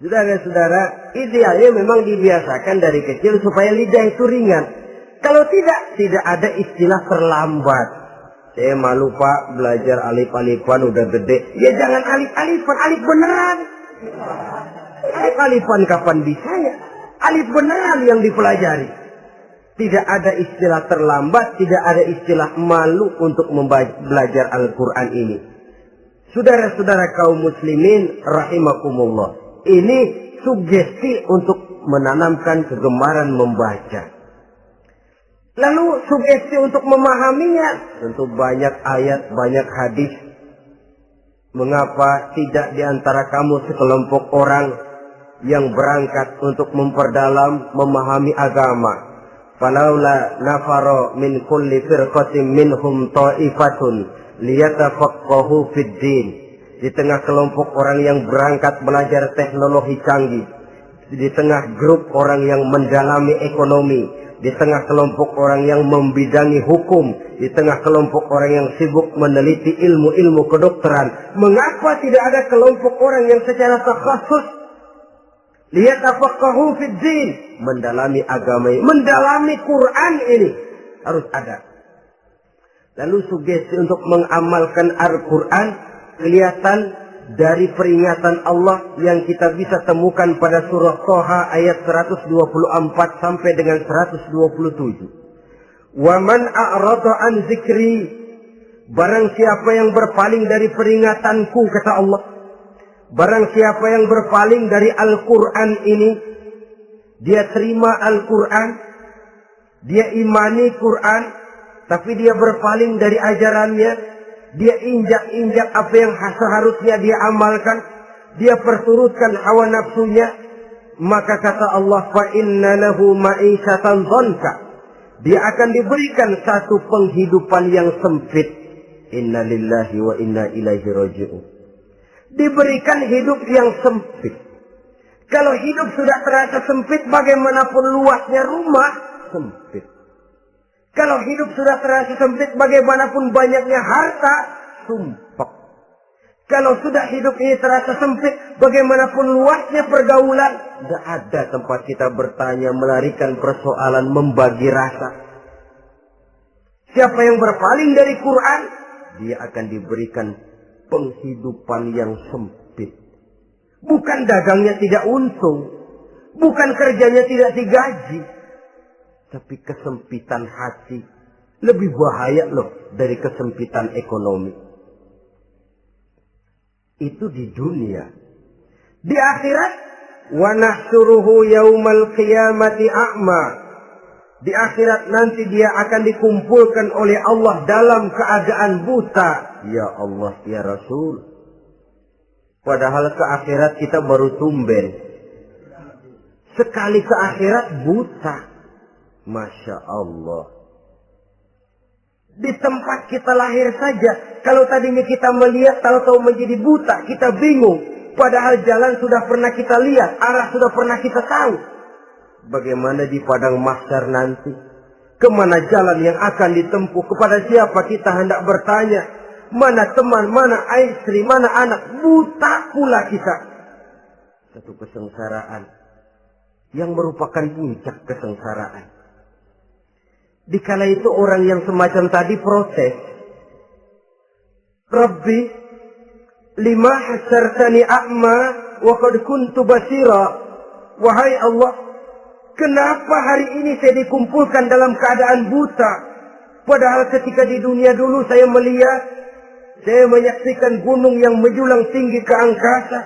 Saudara-saudara, idealnya memang dibiasakan dari kecil supaya lidah itu ringan. Kalau tidak ada istilah terlambat. Saya malu Pak, belajar alif-alifan udah gede. Ya jangan alif-alifan, alif beneran. Alif-alifan kapan bisa ya? Alif beneran yang dipelajari. Tidak ada istilah terlambat, tidak ada istilah malu untuk belajar Al-Quran ini. Saudara-saudara kaum muslimin rahimakumullah. Ini sugesti untuk menanamkan kegemaran membaca. Lalu sugesti untuk memahaminya. Tentu banyak ayat, banyak hadis. Mengapa tidak di antara kamu sekelompok orang yang berangkat untuk memperdalam, memahami agama? Falaula nafaro min kulli firqatin minhum ta'ifatun liyatafaqahu fid din. Di tengah kelompok orang yang berangkat belajar teknologi canggih, di tengah grup orang yang mendalami ekonomi, di tengah kelompok orang yang membidangi hukum, di tengah kelompok orang yang sibuk meneliti ilmu-ilmu kedokteran, mengapa tidak ada kelompok orang yang secara takhasus liyatafaqahu fid din, mendalami agama ini, mendalami Quran ini, harus ada. Lalu sugesti untuk mengamalkan Al-Quran kelihatan dari peringatan Allah yang kita bisa temukan pada surah Toha ayat 124 sampai dengan 127. Wa man a'rada an zikri, barang siapa yang berpaling dari peringatanku, kata Allah, barang siapa yang berpaling dari Al-Quran ini, dia terima Al-Quran, dia imani Quran, tapi dia berpaling dari ajarannya, dia injak-injak apa yang seharusnya dia amalkan, dia perturutkan hawa nafsunya, maka kata Allah, fa inna lahu ma'isyatan dhanka, dia akan diberikan satu penghidupan yang sempit. Inna lillahi wa inna ilaihi raji'un. Diberikan hidup yang sempit. Kalau hidup sudah terasa sempit, bagaimanapun luasnya rumah, sempit. Kalau hidup sudah terasa sempit, bagaimanapun banyaknya harta, sumpek. Kalau sudah hidup ini terasa sempit, bagaimanapun luasnya pergaulan, tidak ada tempat kita bertanya, melarikan persoalan, membagi rasa. Siapa yang berpaling dari Quran, dia akan diberikan penghidupan yang sempit. Bukan dagangnya tidak untung, bukan kerjanya tidak digaji, tapi kesempitan hati lebih bahaya loh dari kesempitan ekonomi. Itu di dunia. Di akhirat, wa nahsyuruhu yaumal qiyamati a'ma. Di akhirat nanti dia akan dikumpulkan oleh Allah dalam keadaan buta. Ya Allah, ya Rasul. Padahal ke akhirat kita baru tumben. Sekali ke akhirat buta. Masya Allah. Di tempat kita lahir saja, kalau tadinya kita melihat, tahu-tahu menjadi buta, kita bingung. Padahal jalan sudah pernah kita lihat, arah sudah pernah kita tahu. Bagaimana di padang mahsyar nanti? Kemana jalan yang akan ditempuh? Kepada siapa kita hendak bertanya? Mana teman, mana istri, mana anak? Buta pula kita. Satu kesengsaraan yang merupakan puncak kesengsaraan. Dikala itu orang yang semacam tadi protes. Rabbi, lima hasartani a'ma wa qad kuntu basira. Wahai Allah, kenapa hari ini saya dikumpulkan dalam keadaan buta? Padahal ketika di dunia dulu saya melihat, saya menyaksikan gunung yang menjulang tinggi ke angkasa.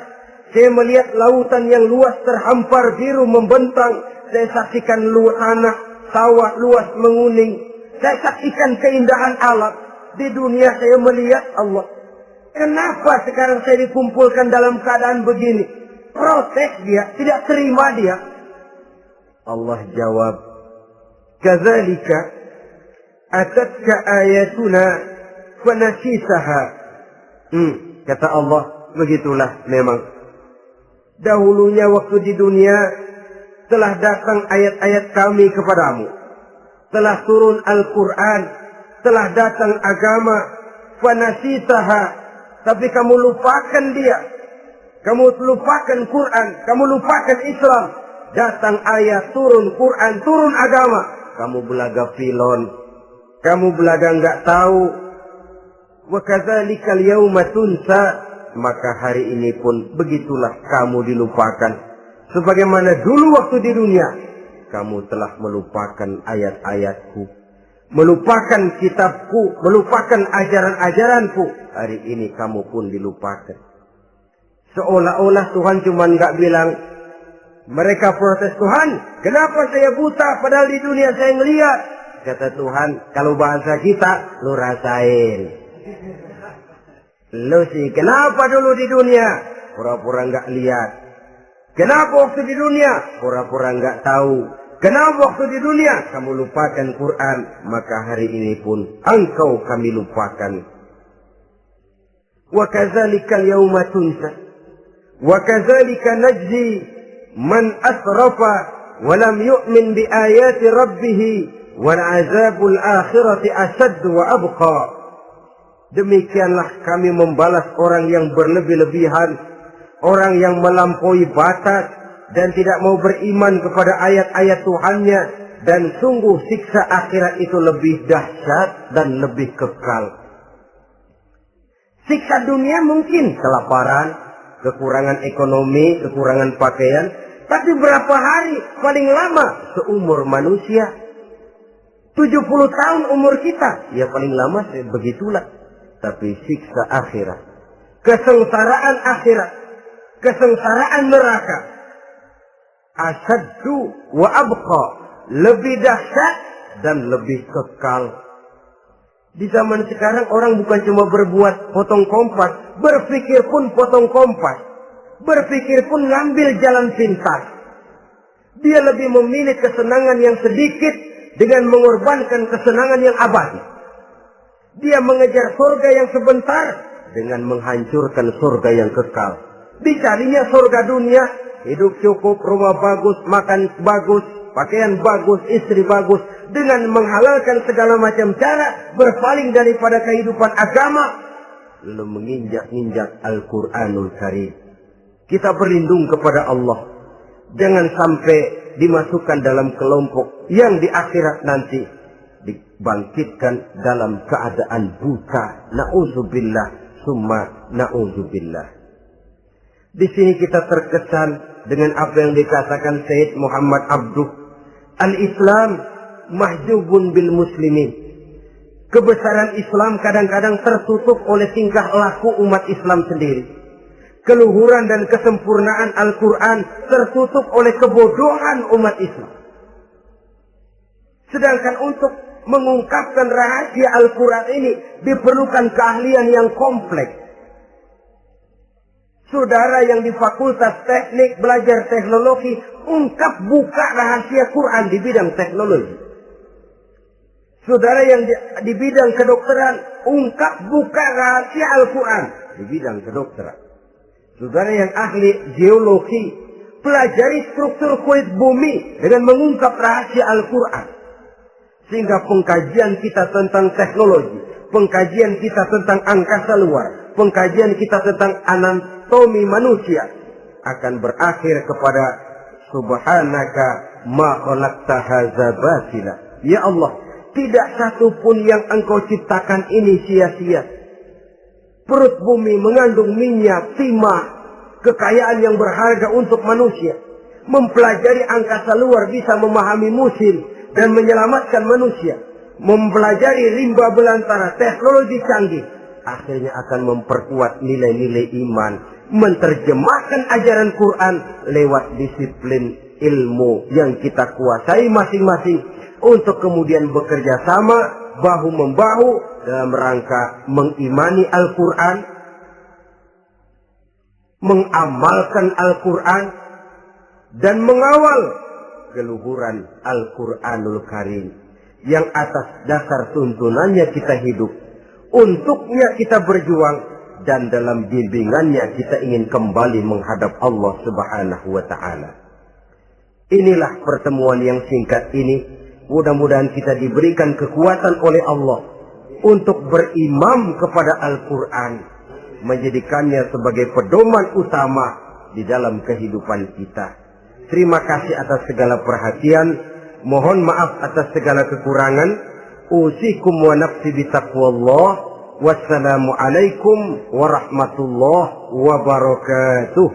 Saya melihat lautan yang luas terhampar biru membentang. Saya saksikan tanah, sawah luas menguning. Saya saksikan keindahan alam. Di dunia saya melihat Allah. Kenapa sekarang saya dikumpulkan dalam keadaan begini? Protes dia, tidak terima dia. Allah jawab, kadzalika atatka ayatuna fanasisaha. Kata Allah, begitulah memang. Dahulunya waktu di dunia telah datang ayat-ayat kami kepadamu. Telah turun Al-Quran. Telah datang agama. Fanasisaha. Tapi kamu lupakan dia. Kamu lupakan Quran. Kamu lupakan Islam. Datang ayat, turun Quran, turun agama. Kamu belaga filon. Kamu belaga enggak tahu. Wa kadzalikal yauma tunsa. Maka hari ini pun begitulah kamu dilupakan. Sebagaimana dulu waktu di dunia, kamu telah melupakan ayat-ayatku, melupakan kitabku, melupakan ajaran-ajaranku. Hari ini kamu pun dilupakan. Seolah-olah Tuhan cuma nggak bilang, mereka protes, Tuhan, kenapa saya buta padahal di dunia saya ngelihat. Kata Tuhan, kalau bahasa kita, lu rasain. Lu sih, kenapa dulu di dunia? Pura-pura nggak lihat. Kenapa waktu di dunia? Pura-pura nggak tahu. Kenapa waktu di dunia? Kamu lupakan Quran. Maka hari ini pun engkau kami lupakan. Wa kadzalikal yauma tunsa. Wa kadzalika najzi man asrafa walam yu'min bi ayati rabbih wal azabul akhirati asad wa abqa. Demikianlah kami membalas orang yang berlebih-lebihan, orang yang melampaui batas dan tidak mau beriman kepada ayat-ayat Tuhannya, dan sungguh siksa akhirat itu lebih dahsyat dan lebih kekal. Siksa dunia mungkin kelaparan, kekurangan ekonomi, kekurangan pakaian, tapi berapa hari paling lama seumur manusia? 70 tahun umur kita, ya paling lama begitulah. Tapi siksa akhirat, kesengsaraan akhirat, kesengsaraan neraka, asyaddu wa abqa, lebih dahsyat dan lebih kekal. Di zaman sekarang orang bukan cuma berbuat potong kompas, berpikir pun potong kompas, berpikir pun ngambil jalan pintas. Dia lebih memilih kesenangan yang sedikit dengan mengorbankan kesenangan yang abadi. Dia mengejar surga yang sebentar dengan menghancurkan surga yang kekal. Dicarinya surga dunia, hidup cukup, rumah bagus, makan bagus, pakaian bagus, istri bagus, dengan menghalalkan segala macam cara, berpaling daripada kehidupan agama, lalu menginjak-injak Al-Quranul Karim. Kita berlindung kepada Allah, jangan sampai dimasukkan dalam kelompok yang di akhirat nanti dibangkitkan dalam keadaan buta. Na'udzubillah summa na'udzubillah. Di sini kita terkesan dengan apa yang dikatakan Sayyid Muhammad Abduh, al-Islam mahjubun bil muslimin. Kebesaran Islam kadang-kadang tertutup oleh tingkah laku umat Islam sendiri. Keluhuran dan kesempurnaan Al-Quran tertutup oleh kebodohan umat Islam. Sedangkan untuk mengungkapkan rahasia Al-Quran ini diperlukan keahlian yang kompleks. Saudara yang di Fakultas Teknik belajar teknologi, buka rahasia Quran di bidang teknologi. Saudara yang di bidang kedokteran, buka rahasia Al-Quran di bidang kedokteran. Saudara yang ahli geologi, pelajari struktur kulit bumi dengan mengungkap rahasia Al-Quran. Sehingga pengkajian kita tentang teknologi, pengkajian kita tentang angkasa luar, pengkajian kita tentang anatomi manusia akan berakhir kepada subhanaka ma khalaqta hadza batila. Ya Allah, tidak satu pun yang engkau ciptakan ini sia-sia. Perut bumi mengandung minyak, timah, kekayaan yang berharga untuk manusia. Mempelajari angkasa luar bisa memahami musim dan menyelamatkan manusia. Mempelajari rimba belantara, teknologi canggih, akhirnya akan memperkuat nilai-nilai iman. Menerjemahkan ajaran Quran lewat disiplin ilmu yang kita kuasai masing-masing, untuk kemudian bekerja sama bahu-membahu dalam rangka mengimani Al-Quran, mengamalkan Al-Quran, dan mengawal keluhuran Al-Quranul Karim yang atas dasar tuntunannya kita hidup, untuknya kita berjuang, dan dalam bimbingannya kita ingin kembali menghadap Allah Subhanahu wa Ta'ala. Inilah pertemuan yang singkat ini. Mudah-mudahan kita diberikan kekuatan oleh Allah untuk berimam kepada Al-Quran, menjadikannya sebagai pedoman utama di dalam kehidupan kita. Terima kasih atas segala perhatian. Mohon maaf atas segala kekurangan. Usikum wa nafsi bitaqwallah. Wassalamualaikum warahmatullahi wabarakatuh.